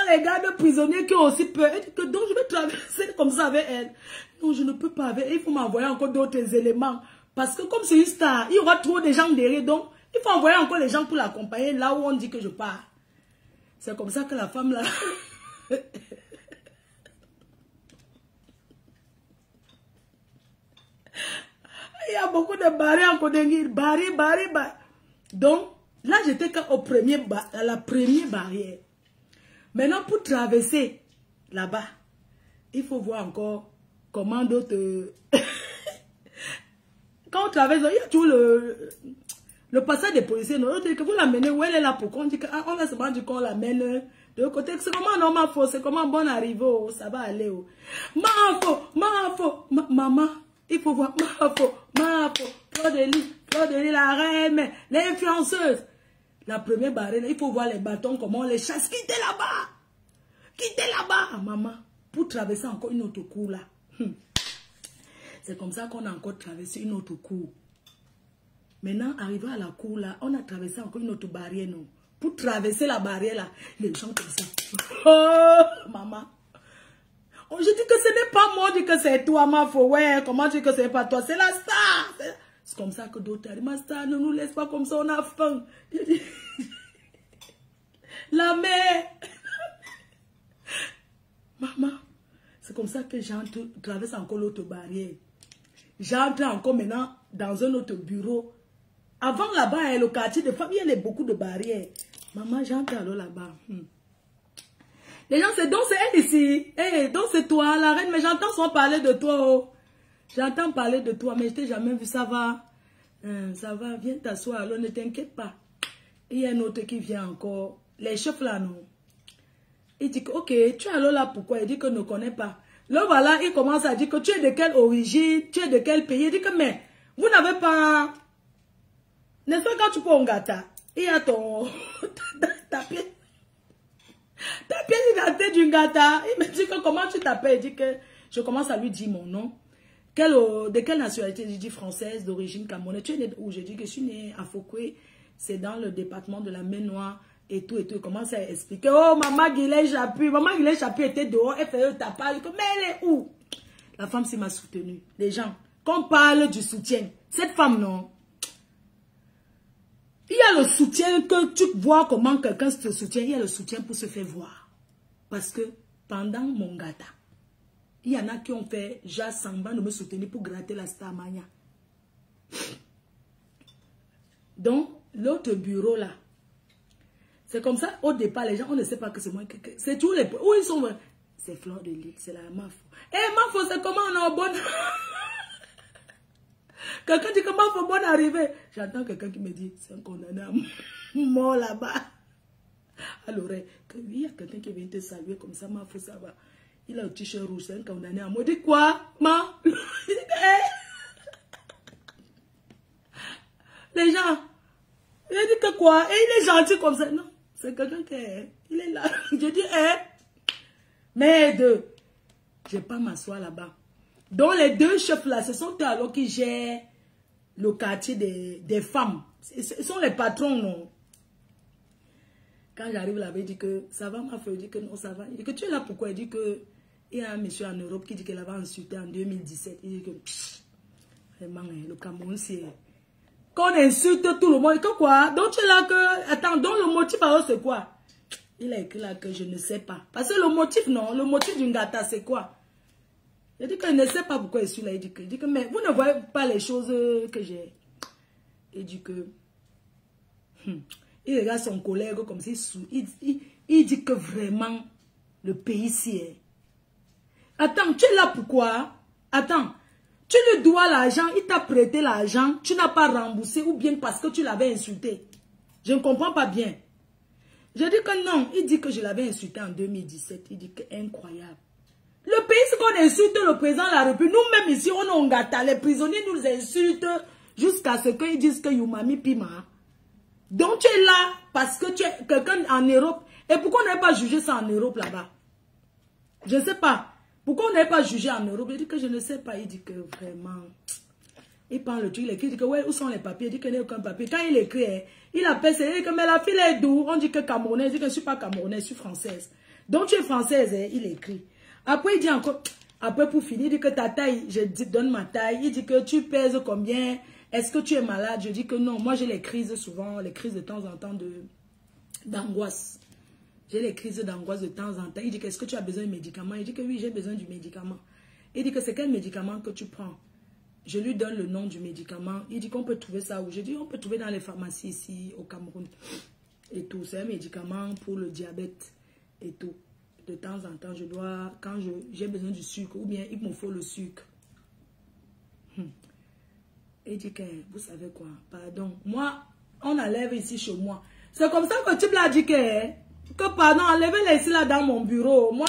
Les gars de prisonniers qui ont aussi peur. Elle dit que donc je vais traverser comme ça avec elle. Non, je ne peux pas avec elle. Il faut m'envoyer encore d'autres éléments. Parce que comme c'est une star, il y aura trop de gens derrière. Donc, il faut envoyer encore les gens pour l'accompagner là où on dit que je pars. C'est comme ça que la femme là... Il y a beaucoup de barrières en Kondengi. Barrières. Donc, là, j'étais qu'à la première barrière. Maintenant, pour traverser là-bas, il faut voir encore comment d'autres... Quand on traverse, il y a toujours le passage des policiers. On dit que vous l'amenez où elle est là pour qu'on dit qu'on va se dire qu'on l'amène de l'autre côté. C'est comment normal faux, c'est comment bon arriver, oh, ça va aller. Oh. Maman, il faut voir Fleur de Lille, la reine, les influenceuses. La première barrière, il faut voir les bâtons, comment on les chasse. Quittez là-bas, maman, pour traverser encore une autre cour là. C'est comme ça qu'on a encore traversé une autre cour. Maintenant, arrivé à la cour là, on a traversé encore une autre barrière, non? Pour traverser la barrière là, les gens comme ça. Oh, maman. Oh, je dis que ce n'est pas moi, je dis que c'est toi, ma faux. Ouais, comment tu dis que ce n'est pas toi? C'est la star. C'est comme ça que d'autres disent, ma star, ne nous laisse pas comme ça, on a faim. La mère. Maman, c'est comme ça que j'entre, traverse encore l'autre barrière. J'entre encore maintenant dans un autre bureau. Avant là-bas, le quartier de famille, il y a beaucoup de barrières. Maman, j'entre alors là-bas. Les gens, c'est donc c'est elle ici. Hey, donc c'est toi, la reine, mais j'entends souvent parler de toi. Oh. J'entends parler de toi, mais je t'ai jamais vu, ça va. Ça va, viens t'asseoir, alors ne t'inquiète pas. Il y a un autre qui vient encore. Les chefs là, non. Il dit que, ok, tu es alors là, pourquoi? Il dit que ne connaît pas. Là, voilà, il commence à dire que tu es de quelle origine, tu es de quel pays. Il dit que, mais, vous n'avez pas... N'est-ce pas quand tu peux Ongata? Il y a ton... ta pièce d'identité du Ngata. Il me dit que comment tu t'appelles? Il dit que... Je commence à lui dire mon nom. De quelle nationalité? Je dis française, d'origine camerounaise. Tu es né où? Je dis que je suis née à Fokwe. C'est dans le département de la Maine-Noire. Et tout. Il commence à expliquer. Oh, maman Guillet Chapu. Maman Guillet Chapu était dehors. Elle fait ta part. Mais elle est où? La femme, c'est m'a soutenue. Les gens, quand on parle du soutien, cette femme, non. Il y a le soutien que tu vois comment quelqu'un te soutient. Il y a le soutien pour se faire voir. Parce que pendant mon gata. Il y en a qui ont fait déjà semblant de me soutenir pour gratter la Starmania. Donc, l'autre bureau là, c'est comme ça, au départ, les gens, on ne sait pas que c'est moi. C'est tous les... Où ils sont? C'est Fleur de Lille, c'est la Mafo. Eh, Mafo, c'est comment on est en bonne... Quelqu'un dit que Mafo, bonne arrivée. J'entends quelqu'un qui me dit, c'est un condamné à mort là-bas. Alors, il y a quelqu'un qui vient te saluer comme ça, Mafo, ça va. Il a un t-shirt rouge, c'est un condamné à mort. Il dit quoi, ma? Les gens, il dit que quoi? Et il est gentil comme ça. Non, c'est quelqu'un qui est... Il est là. Je dis, merde. Je ne vais pas m'asseoir là-bas. Donc les deux chefs là, ce sont eux alors qui gèrent le quartier des femmes. Ce sont les patrons, non? Quand j'arrive là-bas, il dit que ça va, ma fille. Il dit que non, ça va. Il dit que tu es là pourquoi? Il dit que il y a un monsieur en Europe qui dit qu'il avait insulté en 2017. Il dit que vraiment, le Cameroun, c'est... Qu'on insulte tout le monde. Et que quoi? Donc tu es là que... Attends, donc le motif alors c'est quoi? Il a écrit là que je ne sais pas. Parce que le motif, non, le motif d'une gata, c'est quoi? Il dit qu'il ne sait pas pourquoi je suis là. Il dit que mais vous ne voyez pas les choses que j'ai. Il dit que... il regarde son collègue comme si... Il dit que vraiment, le pays ici est... Attends, tu es là pourquoi? Attends, tu lui dois l'argent, il t'a prêté l'argent, tu n'as pas remboursé ou bien parce que tu l'avais insulté. Je ne comprends pas bien. Je dis que non, il dit que je l'avais insulté en 2017. Il dit que incroyable. Le pays, c'est qu'on insulte le président de la République. Nous-mêmes ici, on est en gâta. Les prisonniers nous insultent jusqu'à ce qu'ils disent que Youmami Pima. Donc tu es là parce que tu es quelqu'un en Europe. Et pourquoi on n'avait pas jugé ça en Europe là-bas? Je ne sais pas. Pourquoi on n'avait pas jugé en Europe? Il dit que je ne sais pas. Il dit que vraiment... Il prend le truc, il écrit, il dit que ouais, où sont les papiers? Il dit qu'il n'y a aucun papier. Quand il écrit, il appelle, il dit que mais la fille est d'où? On dit que camerounaise, il dit que je ne suis pas camerounaise, je suis française. Donc tu es française, il écrit. Après il dit encore, après pour finir, il dit que ta taille, je donne ma taille. Il dit que tu pèses combien? Est-ce que tu es malade? Je dis que non, moi j'ai les crises souvent, les crises de temps en temps d'angoisse. J'ai les crises d'angoisse de temps en temps. Il dit que est-ce que tu as besoin de médicaments? Il dit que oui, j'ai besoin du médicament. Il dit que c'est quel médicament que tu prends? Je lui donne le nom du médicament. Il dit qu'on peut trouver ça où? Je dis on peut trouver dans les pharmacies ici au Cameroun. Et tout. C'est un médicament pour le diabète et tout. De temps en temps, je dois, quand j'ai besoin du sucre, ou bien il me faut le sucre. Il dit que, vous savez quoi, pardon. Moi, on enlève ici chez moi. C'est comme ça que tu l'as dit que pardon, enlevez-les ici là dans mon bureau. Moi...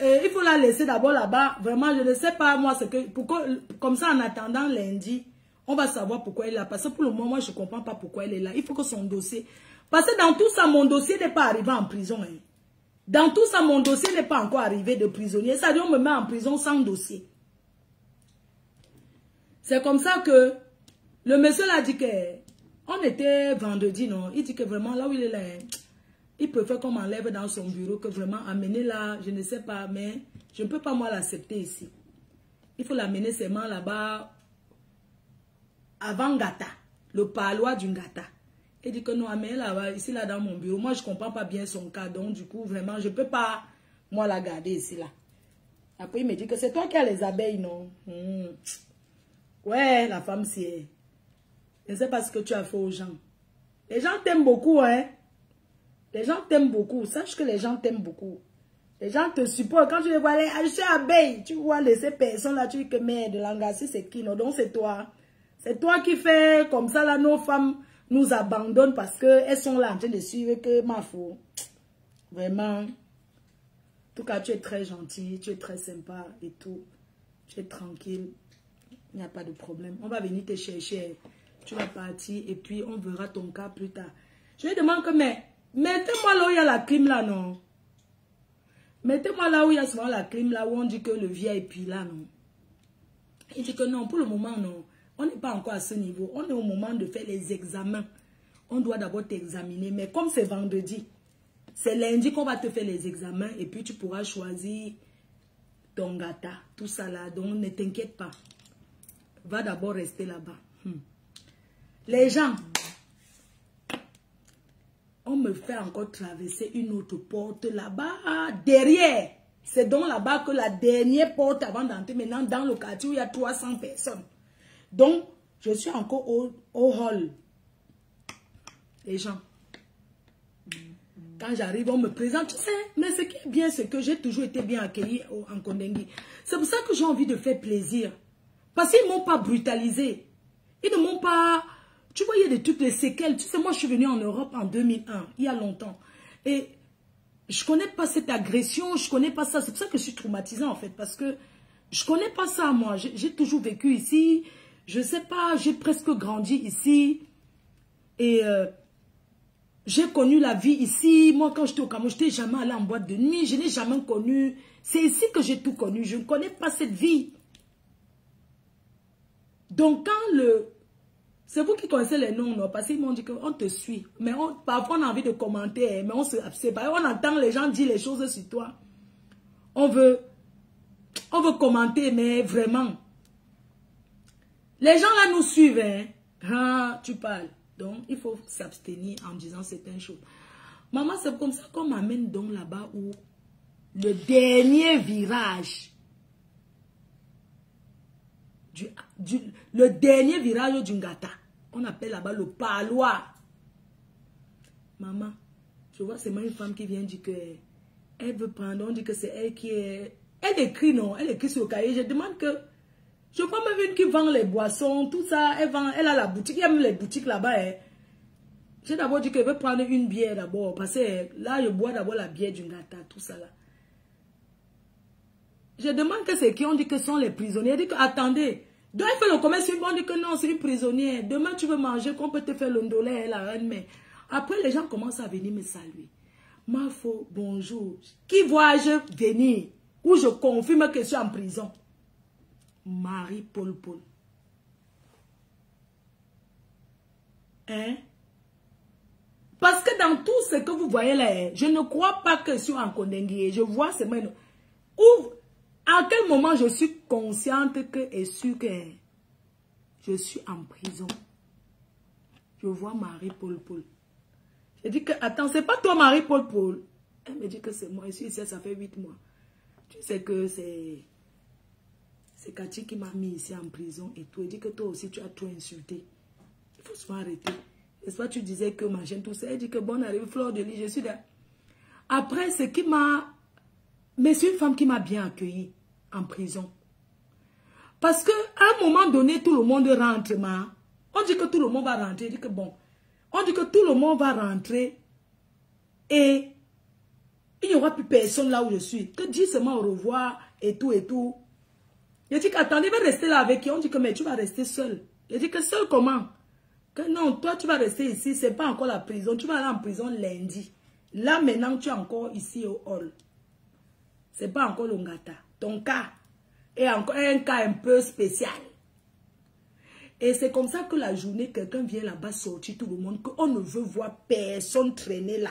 il faut la laisser d'abord là-bas. Vraiment, je ne sais pas, moi, c'est que... Pourquoi, comme ça, en attendant lundi, on va savoir pourquoi elle est là. Parce que pour le moment, moi, je ne comprends pas pourquoi elle est là. Il faut que son dossier... Parce que dans tout ça, mon dossier n'est pas arrivé en prison. Hein. Dans tout ça, mon dossier n'est pas encore arrivé de prisonnier. Ça dit, on me met en prison sans dossier. C'est comme ça que le monsieur l'a dit que... On était vendredi, non? Il dit que vraiment, là où il est là... Il préfère qu'on m'enlève dans son bureau que vraiment amener là, je ne sais pas, mais je ne peux pas moi l'accepter ici. Il faut l'amener seulement là-bas avant Gata, le parloir du Gata. Il dit que non, amener là-bas, ici là dans mon bureau. Moi, je ne comprends pas bien son cas, donc du coup, vraiment, je ne peux pas moi la garder ici là. Après, il me dit que c'est toi qui as les abeilles, non? Ouais, la femme, c'est... Je ne sais pas ce que tu as fait aux gens. Les gens t'aiment beaucoup, hein? Les gens t'aiment beaucoup. Sache que les gens t'aiment beaucoup. Les gens te supportent. Quand tu les vois, je suis abeille. Tu vois ces personnes-là, tu dis que merde, l'engassi, c'est qui? Non, donc c'est toi. C'est toi qui fais comme ça, là, nos femmes nous abandonnent parce qu'elles sont là en train de suivre que ma faux. Vraiment. En tout cas, tu es très gentil, tu es très sympa et tout. Tu es tranquille. Il n'y a pas de problème. On va venir te chercher. Tu vas partir et puis on verra ton cas plus tard. Je lui demande que, mais... Mettez-moi là où il y a la clim là, non. Mettez-moi là où il y a souvent la clim là, où on dit que le VIP là, non. Il dit que non, pour le moment, non. On n'est pas encore à ce niveau. On est au moment de faire les examens. On doit d'abord t'examiner. Mais comme c'est vendredi, c'est lundi qu'on va te faire les examens et puis tu pourras choisir ton gata, tout ça là. Donc ne t'inquiète pas. Va d'abord rester là-bas. Les gens... me fait encore traverser une autre porte là-bas, derrière. C'est donc là-bas que la dernière porte avant d'entrer maintenant dans le quartier où il y a 300 personnes. Donc, je suis encore au hall. Les gens. Quand j'arrive, on me présente, tu sais, mais ce qui est bien, c'est que j'ai toujours été bien accueilli en Kondengui. C'est pour ça que j'ai envie de faire plaisir. Parce qu'ils ne m'ont pas brutalisé. Ils ne m'ont pas... Tu vois, il y a des trucs, les séquelles. Tu sais, moi, je suis venue en Europe en 2001, il y a longtemps. Et je ne connais pas cette agression, je ne connais pas ça. C'est pour ça que je suis traumatisée, en fait. Parce que je ne connais pas ça, moi. J'ai toujours vécu ici. Je ne sais pas, j'ai presque grandi ici. Et... j'ai connu la vie ici. Moi, quand j'étais au Cameroun, je n'étais jamais allée en boîte de nuit. Je n'ai jamais connu. C'est ici que j'ai tout connu. Je ne connais pas cette vie. Donc, quand le... C'est vous qui connaissez les noms, non? Parce qu'ils m'ont dit qu'on te suit. Mais parfois, on a envie de commenter. Mais on se sépare. On entend les gens dire les choses sur toi. On veut commenter, mais vraiment. Les gens là nous suivent. Hein? Ah, tu parles. Donc, il faut s'abstenir en disant certaines choses. Maman, c'est comme ça qu'on m'amène donc là-bas où le dernier virage, le dernier virage du Ngata, on appelle là-bas le palois. Maman, je vois, c'est moi une femme qui vient dire que elle veut prendre, on dit que c'est elle qui est... Elle écrit, non, elle écrit sur le cahier. Je demande que... Je vois même une qui vend les boissons, tout ça, elle a la boutique, il y a même les boutiques là-bas. Hein. J'ai d'abord dit qu'elle veut prendre une bière d'abord, parce que là, je bois d'abord la bière du Ngata, tout ça là. Je demande que c'est qui, on dit que ce sont les prisonniers. Elle dit que, attendez, donc elle fait le commerce, on dit que non, c'est une prisonnière. Demain, tu veux manger, qu'on peut te faire le ndolé, la reine, mais après, les gens commencent à venir me saluer. Mafo, bonjour. Qui vois-je venir, où je confirme que je suis en prison? Marie-Paul Paul. Hein? Parce que dans tout ce que vous voyez là, je ne crois pas que je suis en Kondengui. Je vois seulement... À quel moment je suis consciente que et sûre que je suis en prison? Je vois Marie-Paul Paul. Je dis que, attends, c'est pas toi Marie-Paul Paul. Elle me dit que c'est moi. Je suis ici, ça fait 8 mois. Tu sais que c'est Cathy qui m'a mis ici en prison et tout. Elle dit que toi aussi tu as trop insulté. Il faut se arrêter. N'est-ce pas, tu disais que ma chaîne tout ça. Elle dit que bonne arrivée, Fleur de Lis, je suis là. Après, ce qui m'a... Mais c'est une femme qui m'a bien accueillie en prison. Parce qu'à un moment donné, tout le monde rentre. On dit que tout le monde va rentrer. Elle dit que bon. On dit que tout le monde va rentrer. Et il n'y aura plus personne là où je suis. Que dis seulement au revoir et tout et tout. Je dis qu'attendez, va rester là avec qui? On dit que mais tu vas rester seul. Je dis que seul comment? Que non, toi tu vas rester ici, c'est pas encore la prison. Tu vas aller en prison lundi. Là maintenant tu es encore ici au hall. C'est pas encore le Ngata. Ton cas est encore un cas un peu spécial. Et c'est comme ça que la journée, quelqu'un vient là-bas sortir tout le monde, qu'on ne veut voir personne traîner là.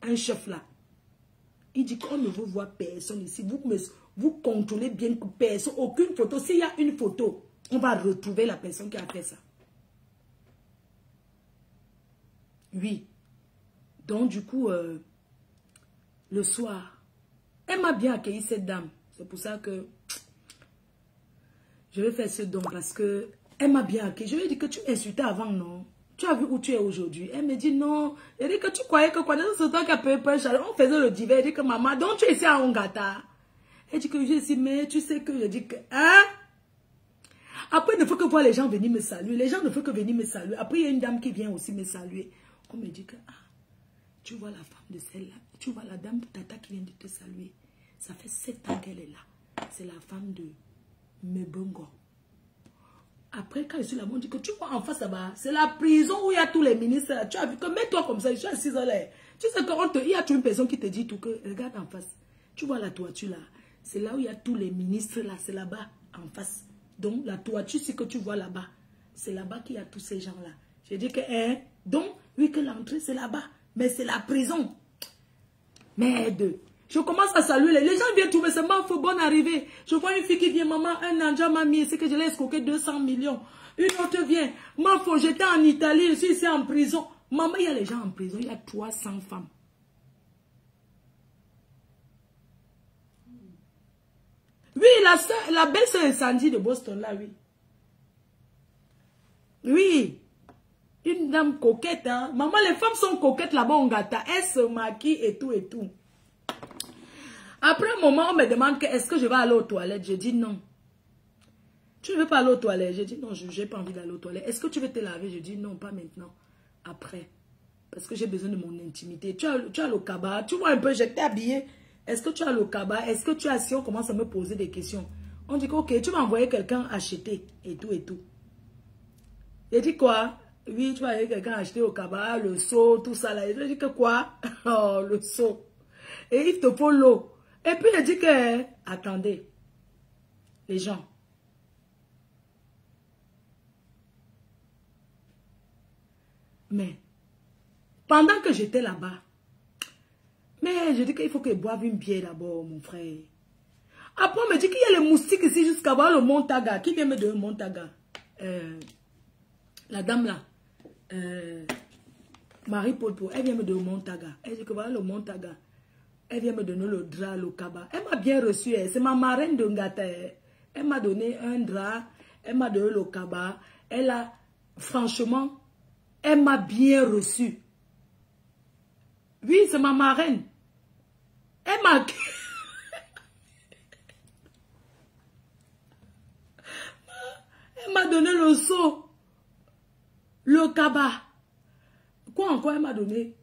Un chef là. Il dit qu'on ne veut voir personne ici. Vous contrôlez bien que personne, aucune photo. S'il y a une photo, on va retrouver la personne qui a fait ça. Oui. Donc du coup, le soir, elle m'a bien accueilli cette dame. C'est pour ça que je vais faire ce don parce que elle m'a bien accueilli. Je lui ai dit que tu m'insultais avant, non? Tu as vu où tu es aujourd'hui? Elle me dit non. Elle dit que tu croyais que quand c'est toi qui as payé pour on faisait le divers. Elle dit que maman, donc tu es ici à Ngata. Elle dit que je dis, mais tu sais que je dis que, hein? Après, il ne faut que voir les gens venir me saluer. Les gens ne font que venir me saluer. Après, il y a une dame qui vient aussi me saluer. On me dit que, ah, tu vois la femme de celle-là. Tu vois la dame de Tata qui vient de te saluer. Ça fait 7 ans qu'elle est là. C'est la femme de Mebongo. Après, quand je suis là, on dit que tu vois en face là-bas, c'est la prison où il y a tous les ministres. Tu as vu que mets-toi comme ça, je suis assise là. Tu sais qu'il y a toujours une personne qui te dit tout que, regarde en face. Tu vois la toiture là. C'est là où il y a tous les ministres là. C'est là-bas, en face. Donc, la toiture, c'est que tu vois là-bas. C'est là-bas qu'il y a tous ces gens-là. J'ai dit que, hein, donc, oui, que l'entrée, c'est là-bas. Mais c'est la prison. Merde. Je commence à saluer. Les gens viennent trouver, c'est ma faute, bonne arrivée. Je vois une fille qui vient, maman, un anja m'a mis, c'est que je l'ai escroqué 200 millions. Une autre vient, ma faute, j'étais en Italie, je suis ici en prison. Maman, il y a les gens en prison, il y a 300 femmes. Oui, la belle-sœur de Sandy de Boston, là, oui. Oui. Une dame coquette, hein. Maman, les femmes sont coquettes là-bas, on gâta. Elles se maquillent et tout et tout. Après un moment, on me demande est-ce que je vais aller aux toilettes. Je dis non. Tu ne veux pas aller aux toilettes? Je dis non, je n'ai pas envie d'aller aux toilettes. Est-ce que tu veux te laver? Je dis non, pas maintenant. Après. Parce que j'ai besoin de mon intimité. Tu as le cabas. Tu vois un peu, j'étais habillée. Est-ce que tu as le cabas? Est-ce que tu as... Si on commence à me poser des questions. On dit que, ok, tu vas envoyer quelqu'un acheter. Et tout et tout. J'ai dit quoi? Oui, tu vas envoyer quelqu'un acheter au cabas, le seau, tout ça là. J'ai dit que quoi? Oh, le seau. Et il te faut l'eau. Et puis il dit que... Attendez. Les gens. Mais, pendant que j'étais là-bas, mais je dis qu'il faut que je boive une bière d'abord, mon frère. Après, on me dit qu'il y a les moustiques ici jusqu'à voir le Montaga. Qui vient me donner le Montaga? La dame là. Marie-Paul, elle vient me donner le Montaga. Elle dit que voilà le Montaga. Elle vient me donner le drap, le cabas. Elle m'a bien reçu. C'est ma marraine de Ngata. Elle m'a donné un drap. Elle m'a donné le cabas. Elle a, franchement, elle m'a bien reçu. Oui, c'est ma marraine. Elle m'a... Elle m'a donné le seau. Le cabas. Quoi encore elle m'a donné?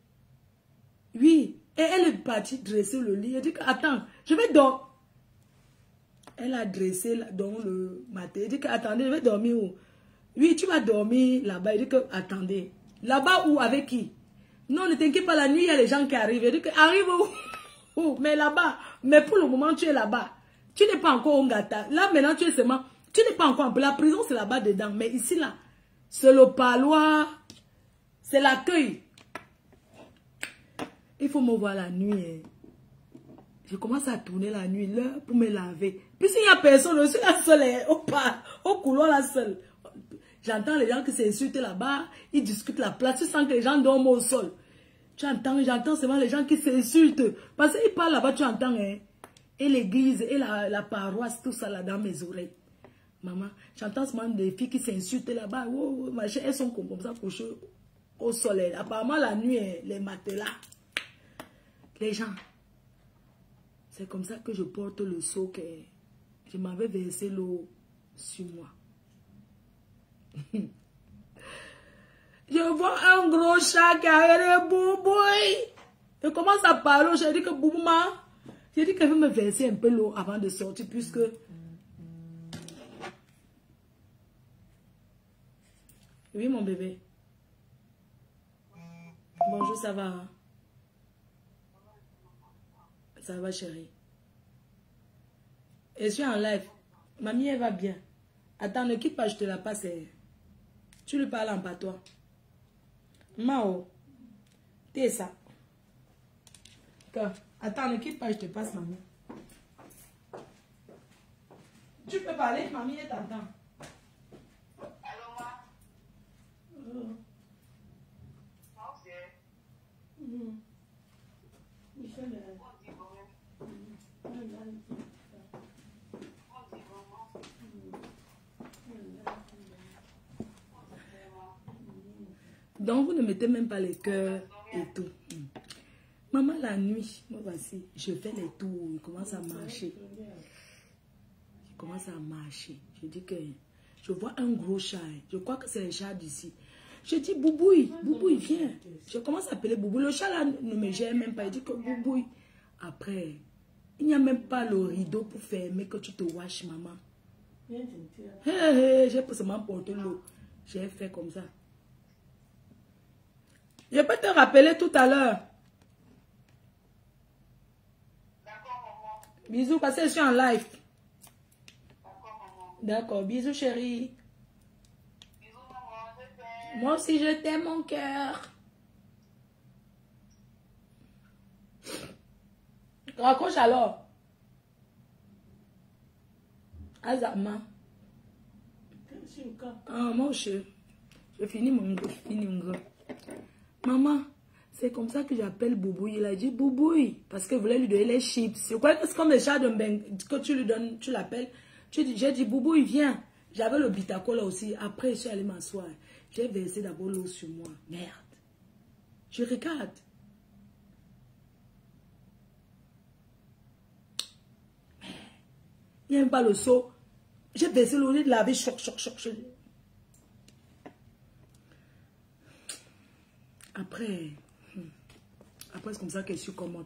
Oui. Et elle est partie dresser le lit. Elle dit que, attends, je vais dormir. Elle a dressé dans le matin. Elle dit que, attendez, je vais dormir où? Oui, tu vas dormir là-bas. Elle dit que, attendez. Là-bas où? Avec qui? Non, ne t'inquiète pas, la nuit, il y a les gens qui arrivent. Elle dit que, arrive où? Où? Mais là-bas. Mais pour le moment, tu es là-bas. Tu n'es pas encore au Ngata. Là, maintenant, tu es seulement... Tu n'es pas encore un peu. La prison, c'est là-bas dedans. Mais ici, là, c'est le parloir. C'est l'accueil. Il faut me voir la nuit. Hein. Je commence à tourner la nuit, l'heure pour me laver. Puis s'il n'y a personne, je suis la seule, au couloir la seule. J'entends les gens qui s'insultent là-bas, ils discutent la place, tu sens que les gens dorment au sol. J'entends seulement les gens qui s'insultent. Parce qu'ils parlent là-bas, tu entends, hein. Et l'église, et la paroisse, tout ça là dans mes oreilles. Maman, j'entends seulement des filles qui s'insultent là-bas. Oh, machin, elles sont comme ça couchées au soleil. Apparemment, la nuit, les matelas. Les gens, c'est comme ça que je porte le seau que je m'avais versé l'eau sur moi. Je vois un gros chat qui a un boubouille. Je commence à parler, je dis que Boubouma, j'ai dit qu'elle veut me verser un peu l'eau avant de sortir puisque... Oui, mon bébé. Bonjour, ça va? Hein? Ça va, chérie. Et je suis en live. Mamie, elle va bien. Attends, ne quitte pas, je te la passe. Tu lui parles en patois. Mao. T'es ça. Attends, ne quitte pas, je te passe, mamie. Tu peux parler, mamie, elle t'entend. Allô, moi? Donc, vous ne mettez même pas les cœurs et tout. Maman, la nuit, moi voici, je fais les tours, je commence à marcher. Je commence à marcher. Je dis que je vois un gros chat. Je crois que c'est les chats d'ici. Je dis, Boubouille, Boubouille, viens. Je commence à appeler Boubouille. Le chat là ne me gère même pas. Il dit que Boubouille. Après, il n'y a même pas le rideau pour fermer que tu te washes, maman. J'ai seulement porté l'eau. J'ai fait comme ça. Je peux te rappeler tout à l'heure. D'accord, maman. Bisous, parce que je suis en live. D'accord, maman. D'accord, bisous chérie. Bisous, maman. Je t'aime. Moi aussi je t'aime mon cœur. Raccroche alors. Azama. Ah, moi aussi. Je finis mon gros. Maman, c'est comme ça que j'appelle Boubouille. Il a dit Boubouille, parce qu'il voulait lui donner les chips. C'est quoi, c'est comme le chat de Mbeng, que tu lui donnes, tu l'appelles. J'ai dit Boubouille, viens. J'avais le bitaco là aussi. Après, je suis allée m'asseoir. J'ai versé d'abord l'eau sur moi. Merde. Je regarde. Il n'y a même pas le seau. J'ai versé l'eau, de laver, choc. Après, c'est comme ça que je suis commode.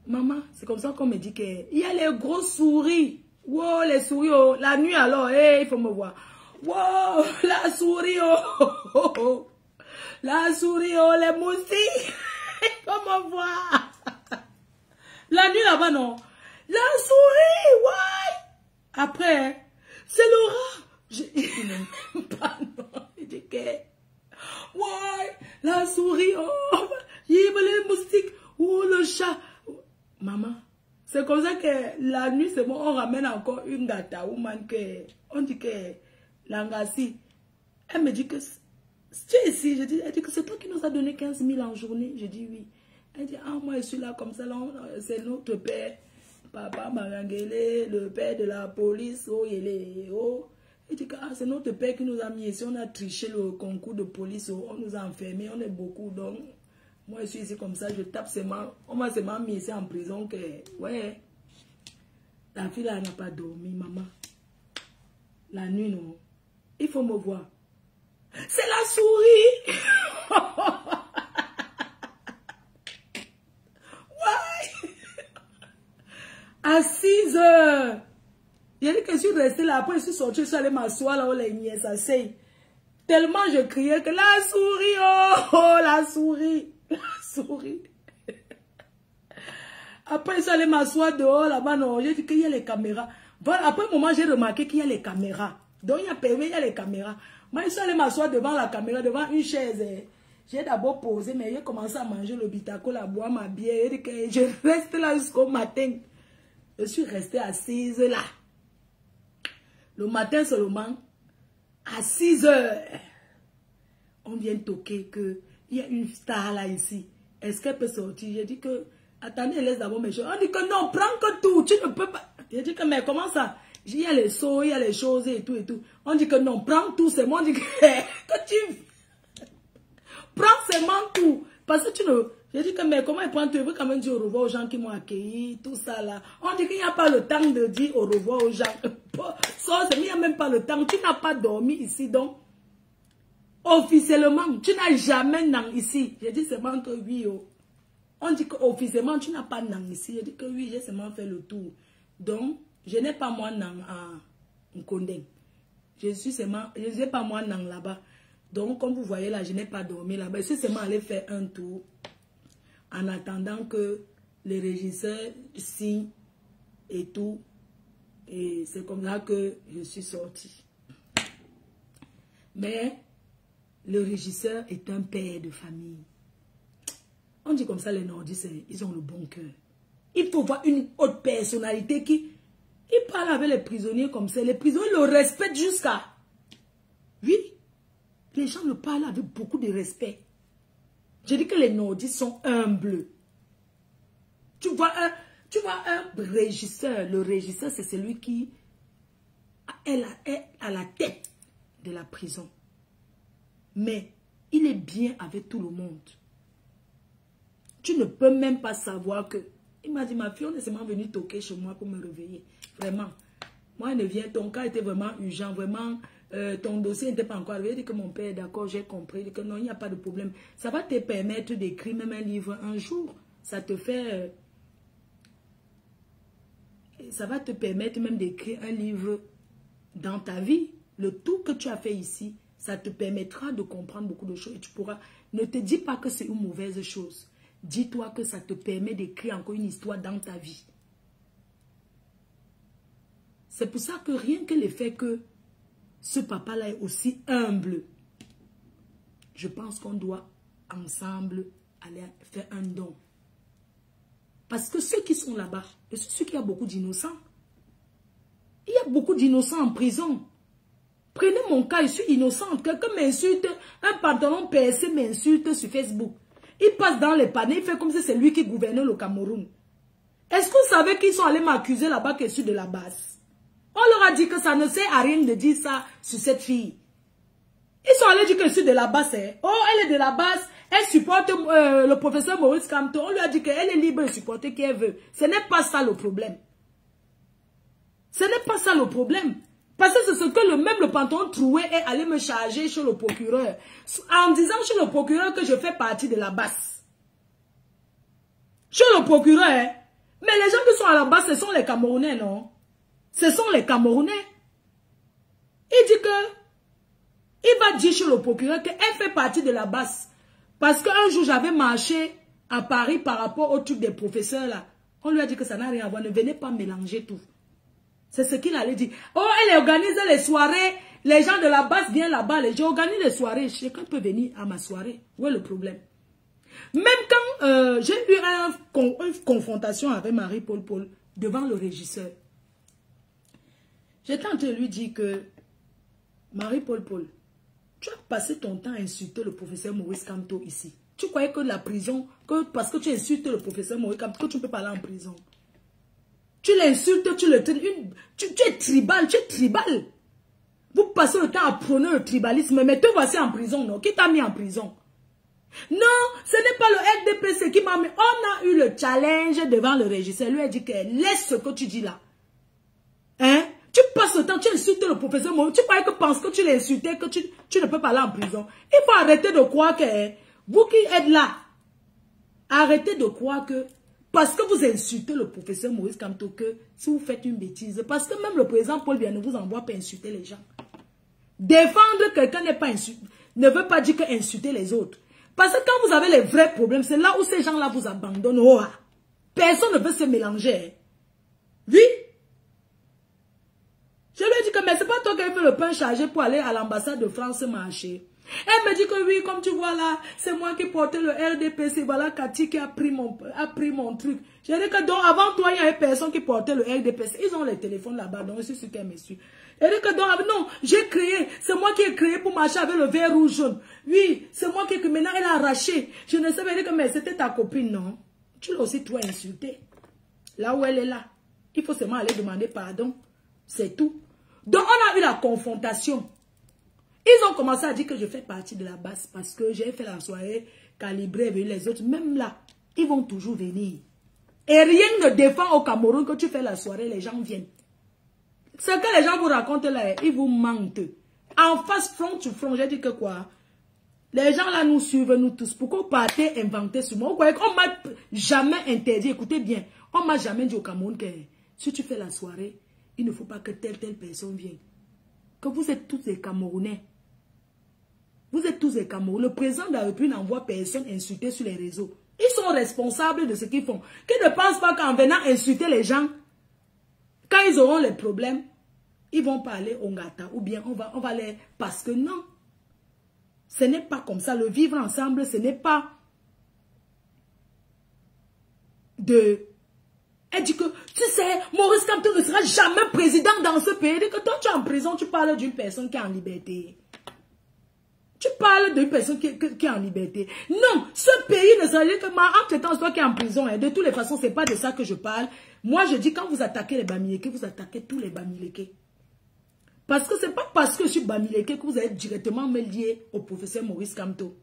Maman, c'est comme ça qu'on me dit qu'il y a les gros souris. Wow, les souris, oh. La nuit alors, il faut me voir. Wow, la souris, oh. La souris, oh, les moustiques. Il faut me voir. La nuit là-bas, non. La souris, ouais. Après, c'est le rat. Je n'aime pas, non. Il dit que, ouais, la souris, oh, il y a les moustiques, oh, le chat. Maman, c'est comme ça que la nuit, c'est bon, on ramène encore une gata woman que, on dit que, l'angassi. Elle me dit que, tu es ici, elle dit que c'est toi qui nous as donné 15 000 en journée. Je dis oui. Elle dit, ah, moi je suis là comme ça, c'est notre père, papa Marangele, le père de la police, oh, il est, oh. Elle dit que, ah, c'est notre père qui nous a mis ici, on a triché le concours de police, oh, on nous a enfermés, on est beaucoup, donc, moi je suis ici comme ça, je tape seulement, on m'a seulement mis ici en prison que, ouais, la fille là n'a pas dormi, maman. La nuit, non. Il faut me voir. C'est la souris. Ouais. À 6 heures. Il a dit que je suis restée là. Après, je suis sortie, je suis allée m'asseoir là où les niais s'asseyent. Tellement je criais que la souris, oh, la souris. La souris. Après, je suis allée m'asseoir dehors là-bas. Non, j'ai dit qu'il y a les caméras. Voilà, après un moment, j'ai remarqué qu'il y a les caméras. Donc, il y a permis, il y a les caméras. Moi, je suis allée m'asseoir devant la caméra, devant une chaise. J'ai d'abord posé, mais j'ai commencé à manger le bitaco, à boire ma bière. Je reste là jusqu'au matin. Je suis restée assise là. Le matin seulement, à 6 heures, on vient toquer qu'il y a une star là ici. Est-ce qu'elle peut sortir? J'ai dit que, attendez, laisse d'abord mes choses. On dit que non, prends que tout, tu ne peux pas. J'ai dit que, mais comment ça? Il y a les seaux, il y a les choses et tout et tout. On dit que non, prends tout, c'est moi. On dit que tu prends seulement tout. Parce que tu ne... J'ai dit que, mais comment il prend tout? Il veut quand même dire au revoir aux gens qui m'ont accueilli, tout ça là. On dit qu'il n'y a pas le temps de dire au revoir aux gens. Ça, il n'y a même pas le temps. Tu n'as pas dormi ici, donc, officiellement, tu n'as jamais nan ici. J'ai dit seulement que oui. Oh. On dit qu'officiellement, tu n'as pas nan ici. J'ai dit que oui, j'ai seulement fait le tour. Donc, je n'ai pas moi nan à Nkondeng. Je n'ai pas moi nan là-bas. Donc, comme vous voyez là, je n'ai pas dormi là-bas. Je suis seulement allé faire un tour en attendant que les régisseurs signent et tout. Et c'est comme ça que je suis sortie. Mais le régisseur est un père de famille. On dit comme ça, les nordistes, ils ont le bon cœur. Il faut voir une autre personnalité qui... Il parle avec les prisonniers comme ça. Les prisonniers le respectent jusqu'à... Oui. Les gens le parlent avec beaucoup de respect. Je dis que les nordistes sont humbles. Tu vois un régisseur. Le régisseur, c'est celui qui est à la tête de la prison. Mais il est bien avec tout le monde. Tu ne peux même pas savoir que... Il m'a dit, ma fille, on est seulement venu toquer chez moi pour me réveiller. Vraiment. Moi, ne viens, ton cas était vraiment urgent, vraiment... ton dossier n'était pas encore arrivé. Il dit que mon père est d'accord, j'ai compris. Il dit que non, il n'y a pas de problème. Ça va te permettre d'écrire même un livre un jour. Ça te fait... ça va te permettre même d'écrire un livre dans ta vie. Le tout que tu as fait ici, ça te permettra de comprendre beaucoup de choses. Et tu pourras... Ne te dis pas que c'est une mauvaise chose. Dis-toi que ça te permet d'écrire encore une histoire dans ta vie. C'est pour ça que rien que le fait que ce papa-là est aussi humble, je pense qu'on doit ensemble aller faire un don. Parce que ceux qui sont là-bas, je suis sûr qu'il y a beaucoup d'innocents. Il y a beaucoup d'innocents en prison. Prenez mon cas, je suis innocente. Quelqu'un m'insulte, un pantalon PSC m'insulte sur Facebook. Il passe dans les panneaux, il fait comme si c'est lui qui gouvernait le Cameroun. Est-ce que vous savez qu'ils sont allés m'accuser là-bas que je suis de la base? On leur a dit que ça ne sert à rien de dire ça sur cette fille. Ils sont allés dire que je suis de la base. Hein. Oh, elle est de la base. Elle supporte le professeur Maurice Kamto. On lui a dit qu'elle est libre de supporter qui elle veut. Ce n'est pas ça le problème. Ce n'est pas ça le problème. Parce que c'est ce que le pantalon troué est allé me charger chez le procureur. En disant chez le procureur que je fais partie de la base. Chez le procureur, hein. Mais les gens qui sont à la base, ce sont les Camerounais, non? Ce sont les Camerounais. Il dit que il va dire chez le procureur qu'elle fait partie de la base. Parce qu'un jour, j'avais marché à Paris par rapport au truc des professeurs là. On lui a dit que ça n'a rien à voir. Ne venez pas mélanger tout. C'est ce qu'il allait dire. Oh, elle organise les soirées. Les gens de la base viennent là-bas. J'organise les soirées. Chacun peut venir à ma soirée. Où est le problème? Même quand j'ai eu une confrontation avec Marie-Paul Paul devant le régisseur. J'étais en train de lui dire que Marie-Paul Paul, tu as passé ton temps à insulter le professeur Maurice Kamto ici. Tu croyais que la prison, que parce que tu insultes le professeur Maurice Kamto, que tu ne peux pas aller en prison. Tu l'insultes, tu le traînes. Tu es tribal, tu es tribal. Vous passez le temps à prôner le tribalisme, mais te voici en prison, non? Qui t'a mis en prison? Non, ce n'est pas le RDPC qui m'a mis. On a eu le challenge devant le régisseur. Lui a dit que laisse ce que tu dis là. Hein? Tu passes le temps, tu insultes le professeur Maurice. Tu croyais que parce que tu l'insultais, que tu ne peux pas aller en prison. Il faut arrêter de croire que vous qui êtes là, arrêtez de croire que parce que vous insultez le professeur Maurice Kamto, que si vous faites une bêtise, parce que même le président Paul Biya ne vous envoie pas insulter les gens. Défendre quelqu'un ne veut pas dire que insulter les autres. Parce que quand vous avez les vrais problèmes, c'est là où ces gens-là vous abandonnent. Oh, personne ne veut se mélanger. Oui. Je lui ai dit que mais c'est pas toi qui as fait le pain chargé pour aller à l'ambassade de France marcher. Elle me dit que oui, comme tu vois là, c'est moi qui portais le RDPC. Voilà Cathy qui a pris mon truc. J'ai dit que donc avant toi, il y avait personne qui portait le RDPC. Ils ont les téléphones là-bas, donc c'est ce qu'elle me suit. J'ai dit que donc, non, j'ai créé, c'est moi qui ai créé pour marcher avec le vert rouge jaune. Oui, c'est moi qui ai créé. Maintenant, elle a arraché. Je ne savais que mais c'était ta copine, non? Tu l'as aussi toi insulté. Là où elle est là. Il faut seulement aller demander pardon. C'est tout. Donc, on a eu la confrontation. Ils ont commencé à dire que je fais partie de la base parce que j'ai fait la soirée calibrée avec les autres. Même là, ils vont toujours venir. Et rien ne défend au Cameroun que tu fais la soirée, les gens viennent. Ce que les gens vous racontent là, ils vous mentent. En face, front to front, j'ai dit que quoi? Les gens là nous suivent, nous tous. Pourquoi vous partez inventer sur moi? Vous croyez qu'on m'a jamais interdit, écoutez bien, on m'a jamais dit au Cameroun que si tu fais la soirée, il ne faut pas que telle personne vienne. Que vous êtes tous des Camerounais. Vous êtes tous des Camerounais. Le président de la République n'envoie personne insulter sur les réseaux. Ils sont responsables de ce qu'ils font. Qu'ils ne pensent pas qu'en venant insulter les gens, quand ils auront les problèmes, ils vont parler au Ngata. Ou bien on va les... Parce que non. Ce n'est pas comme ça. Le vivre ensemble, ce n'est pas de... Elle dit que, tu sais, Maurice Kamto ne sera jamais président dans ce pays. Elle dit que toi, tu es en prison, tu parles d'une personne qui est en liberté. Tu parles d'une personne qui est en liberté. Non, ce pays ne sera que entre-temps, c'est toi qui es en prison. Hein. De toutes les façons, ce n'est pas de ça que je parle. Moi, je dis, quand vous attaquez les Bamileke, vous attaquez tous les Bamileke. Parce que ce n'est pas parce que je suis Bamileke que vous allez directement me lier au professeur Maurice Kamto.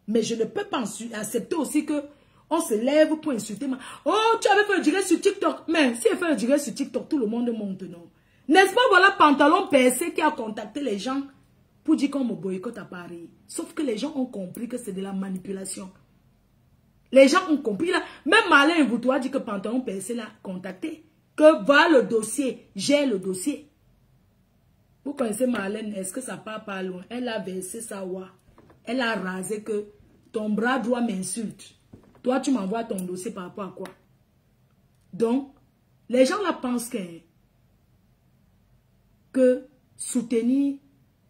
Mais je ne peux pas accepter aussi que on se lève pour insulter. Oh, tu avais fait le direct sur TikTok. Mais si elle fait le direct sur TikTok, tout le monde monte, non? N'est-ce pas, voilà, pantalon percé qui a contacté les gens pour dire qu'on me boycotte à Paris. Sauf que les gens ont compris que c'est de la manipulation. Les gens ont compris là. Même Marlène Voutoua dit que pantalon percé l'a contacté. Que va le dossier, j'ai le dossier. Vous connaissez Marlène, est-ce que ça part pas loin? Elle a versé sa voix. Elle a rasé que ton bras droit m'insulte. Toi, tu m'envoies ton dossier par rapport à quoi? Donc, les gens là pensent que soutenir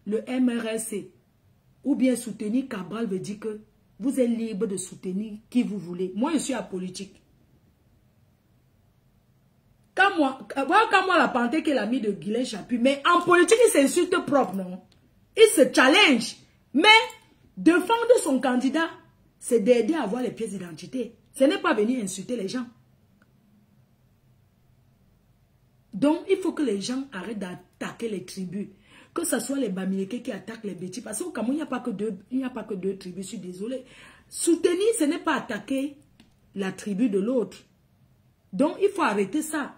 le MRSC ou bien soutenir Cabral veut dire que vous êtes libre de soutenir qui vous voulez. Moi, je suis apolitique. Quand moi, la parenté qu'il a mis de Guylaine Chapuis, mais en politique, il s'insulte propre, non? Il se challenge. Mais défendre son candidat, c'est d'aider à avoir les pièces d'identité. Ce n'est pas venir insulter les gens. Donc, il faut que les gens arrêtent d'attaquer les tribus. Que ce soit les Bamileke qui attaquent les Bétis. Parce qu'au Cameroun, il n'y a pas que deux tribus, je suis désolé. Soutenir, ce n'est pas attaquer la tribu de l'autre. Donc, il faut arrêter ça.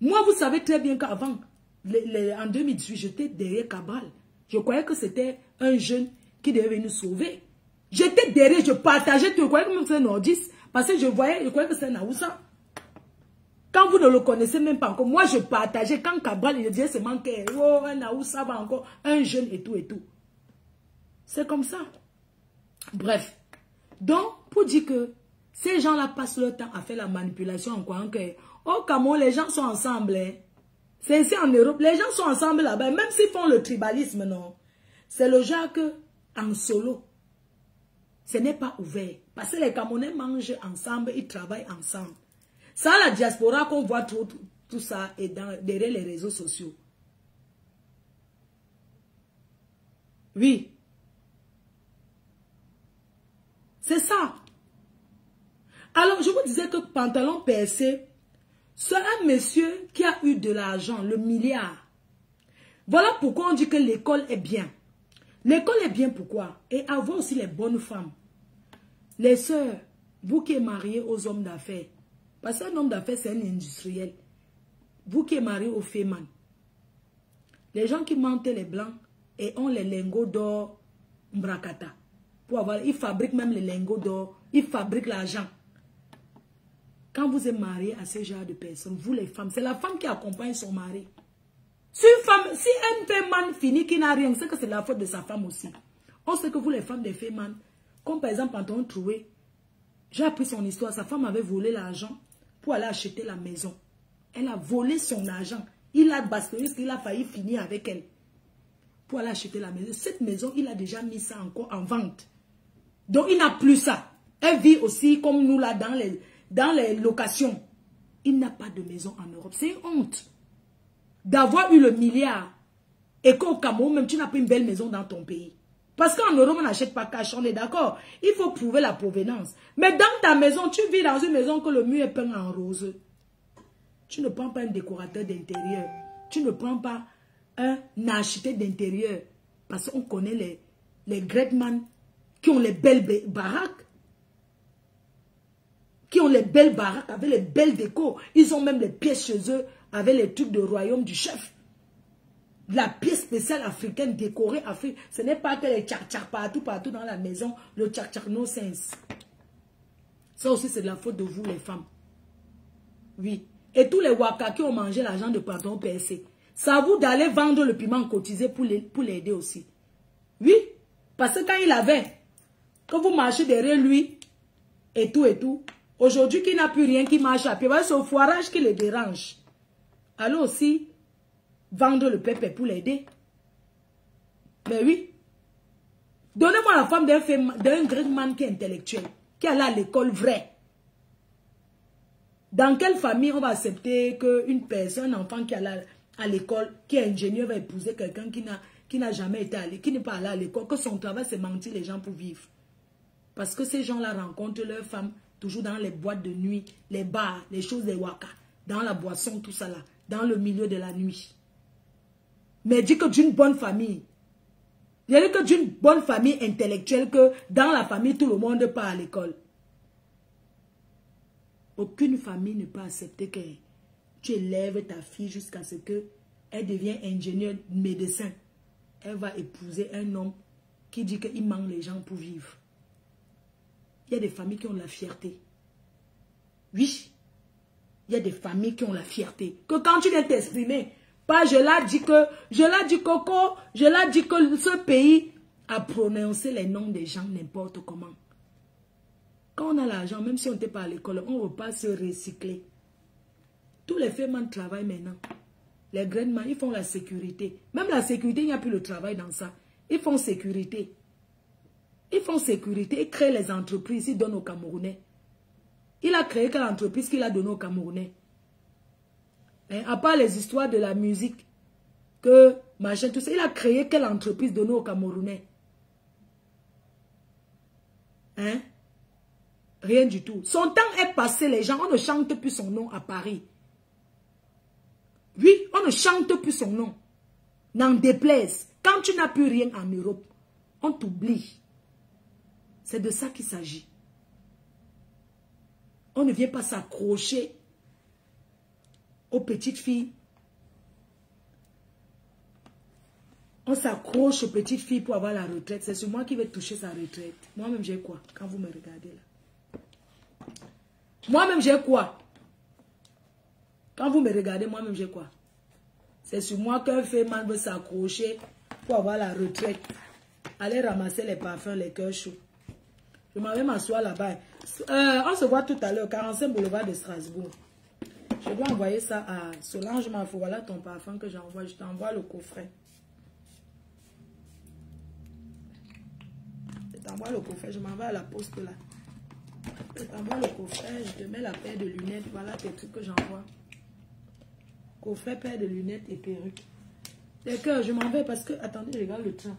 Moi, vous savez très bien qu'avant, en 2018, j'étais derrière Cabral. Je croyais que c'était un jeune qui devait nous sauver. J'étais derrière, je partageais tout. Je croyais que c'était un nordiste. Parce que je croyais que c'était un Aoussa. Quand vous ne le connaissez même pas encore, moi je partageais. Quand Cabral, il disait, c'est manqué. Oh, un Aoussa va encore, un jeune et tout et tout. C'est comme ça. Bref. Donc, pour dire que ces gens-là passent leur temps à faire la manipulation en croyant que, au Cameroun, les gens sont ensemble. Hein. C'est ici en Europe, les gens sont ensemble là-bas. Même s'ils font le tribalisme, non. C'est le genre que, en solo, ce n'est pas ouvert. Parce que les Camerounais mangent ensemble, ils travaillent ensemble. Ça, la diaspora qu'on voit tout ça est derrière les réseaux sociaux. Oui. C'est ça. Alors, je vous disais que Pantalon percé, c'est un monsieur qui a eu de l'argent, le milliard. Voilà pourquoi on dit que l'école est bien. L'école est bien pourquoi? Et avoir aussi les bonnes femmes. Les sœurs, vous qui êtes mariés aux hommes d'affaires. Parce qu'un homme d'affaires, c'est un industriel. Vous qui êtes mariés aux fémans. Les gens qui mentent les blancs et ont les lingots d'or mbrakata. Pour avoir, ils fabriquent même les lingots d'or. Ils fabriquent l'argent. Quand vous êtes marié à ce genre de personnes, vous les femmes, c'est la femme qui accompagne son mari. Si un féman finit qui n'a rien, c'est que c'est la faute de sa femme aussi. On sait que vous les femmes des féman, comme par exemple Pantalon Troué, j'ai appris son histoire, sa femme avait volé l'argent pour aller acheter la maison. Elle a volé son argent. Il a bastonné, il a failli finir avec elle. Pour aller acheter la maison. Cette maison, il a déjà mis ça encore en vente. Donc il n'a plus ça. Elle vit aussi comme nous là dans les locations. Il n'a pas de maison en Europe. C'est une honte. D'avoir eu le milliard et qu'au Cameroun, même tu n'as pas une belle maison dans ton pays. Parce qu'en Europe, on n'achète pas cash, on est d'accord. Il faut prouver la provenance. Mais dans ta maison, tu vis dans une maison que le mur est peint en rose. Tu ne prends pas un décorateur d'intérieur. Tu ne prends pas un architecte d'intérieur. Parce qu'on connaît les Gretman qui ont les belles baraques. Qui ont les belles baraques avec les belles décos. Ils ont même les pièces chez eux avec les trucs de royaume du chef. La pièce spéciale africaine décorée Afrique. Ce n'est pas que les tchak-tchak partout dans la maison. Le tchak-tchak no sense. Ça aussi c'est de la faute de vous les femmes. Oui. Et tous les waka qui ont mangé l'argent de Pantalon percé. C'est à vous d'aller vendre le piment cotisé pour l'aider aussi. Oui. Parce que quand il avait, que vous marchez derrière lui, et tout. Aujourd'hui qu'il n'a plus rien qui marche à pied. C'est au foirage qui les dérange. Allez aussi vendre le pépé pour l'aider. Mais oui. Donnez-moi la femme d'un Gregman qui est intellectuel, qui est allé à l'école vraie. Dans quelle famille on va accepter qu'une personne, un enfant qui est allé à l'école, qui est ingénieur, va épouser quelqu'un qui n'a jamais été allé, qui n'est pas allé à l'école, que son travail c'est mentir les gens pour vivre. Parce que ces gens-là rencontrent leurs femmes toujours dans les boîtes de nuit, les bars, les choses des waka, dans la boisson, tout ça là, dans le milieu de la nuit. Mais dit que d'une bonne famille, il y a que d'une bonne famille intellectuelle que dans la famille tout le monde part à l'école. Aucune famille ne peut accepter que tu élèves ta fille jusqu'à ce qu'elle devienne ingénieure, médecin. Elle va épouser un homme qui dit qu'il manque les gens pour vivre. Il y a des familles qui ont la fierté. Oui. Il y a des familles qui ont la fierté. Que quand tu viens t'exprimer, pas je l'ai dit Coco, je l'ai dit que ce pays a prononcé les noms des gens n'importe comment. Quand on a l'argent, même si on n'était pas à l'école, on ne veut pas se recycler. Tous les femmes travaillent maintenant. Les grandemans, ils font la sécurité. Même la sécurité, il n'y a plus le travail dans ça. Ils font sécurité. Ils font sécurité. Ils créent les entreprises. Ils donnent aux Camerounais. Il a créé quelle entreprise qu'il a donnée aux Camerounais? Hein, à part les histoires de la musique, que machin, tout ça, il a créé quelle entreprise donnée aux Camerounais? Hein? Rien du tout. Son temps est passé, les gens, on ne chante plus son nom à Paris. Oui, on ne chante plus son nom. N'en déplaise. Quand tu n'as plus rien en Europe, on t'oublie. C'est de ça qu'il s'agit. On ne vient pas s'accrocher aux petites filles. On s'accroche aux petites filles pour avoir la retraite. C'est sur moi qui vais toucher sa retraite. Moi-même, j'ai quoi quand vous me regardez là? Moi-même, j'ai quoi? Quand vous me regardez, moi-même, j'ai quoi? C'est sur moi qu'un féman veut s'accrocher pour avoir la retraite. Aller ramasser les parfums, les cœurs chauds. Je m'en vais m'asseoir là-bas. On se voit tout à l'heure, 45 boulevard de Strasbourg. Je dois envoyer ça à Solange Mafou. Voilà ton parfum que j'envoie. Je t'envoie le coffret. Je t'envoie le coffret. Je m'en vais à la poste là. Je t'envoie le coffret. Je te mets la paire de lunettes. Voilà tes trucs que j'envoie. Coffret, paire de lunettes et perruque. D'accord, je m'en vais parce que... Attendez, je regarde le train.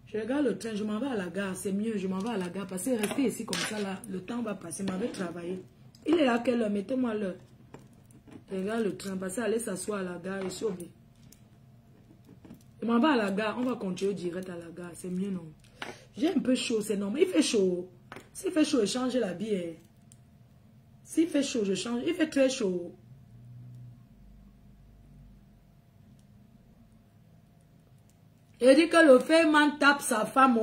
Je regarde le train, je m'en vais à la gare. C'est mieux, je m'en vais à la gare. Parce que rester ici comme ça, là, le temps va passer. Je m'en vais travailler. Il est là, quelle heure? Mettez-moi l'heure. Je regarde le train. Parce que aller s'asseoir à la gare, je suis obligé. Je m'en vais à la gare. On va continuer direct à la gare. C'est mieux, non? J'ai un peu chaud, c'est normal. Il fait chaud. S'il fait chaud, je change l'habit. S'il fait chaud, je change. Il fait très chaud. Il dit que le féman tape sa femme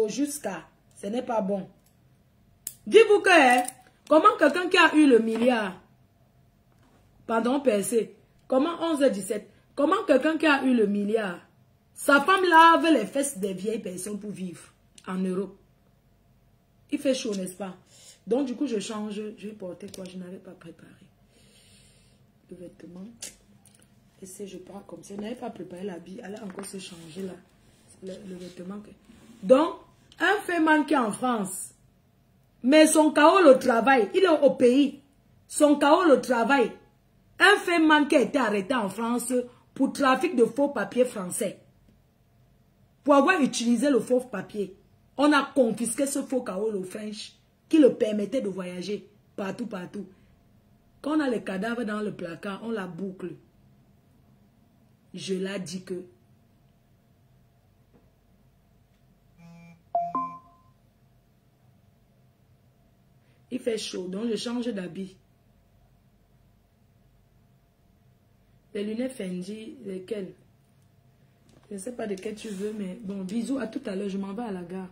jusqu'à. Ce n'est pas bon. Dis-vous que, comment quelqu'un qui a eu le milliard, pardon, percé, comment 11h17, comment quelqu'un qui a eu le milliard, sa femme lave les fesses des vieilles personnes pour vivre en Europe. Il fait chaud, n'est-ce pas? Donc, du coup, je change. Je vais porter quoi? Je n'avais pas préparé. Le vêtement. Et si je pars comme ça, je n'avais pas préparé l'habit. Elle a encore se changer là. Le vêtement. Donc, un féman qui est en France, mais son chaos le travail, il est au pays. Son chaos le travail. Un féman qui a été arrêté en France pour trafic de faux papiers français. Pour avoir utilisé le faux papier, on a confisqué ce faux chaos le French qui le permettait de voyager partout, partout. Quand on a les cadavres dans le placard, on la boucle. Je l'ai dit que il fait chaud, donc je change d'habit. Les lunettes Fendi, lesquelles? Je ne sais pas de quelles tu veux, mais bon, bisous, à tout à l'heure, je m'en vais à la gare.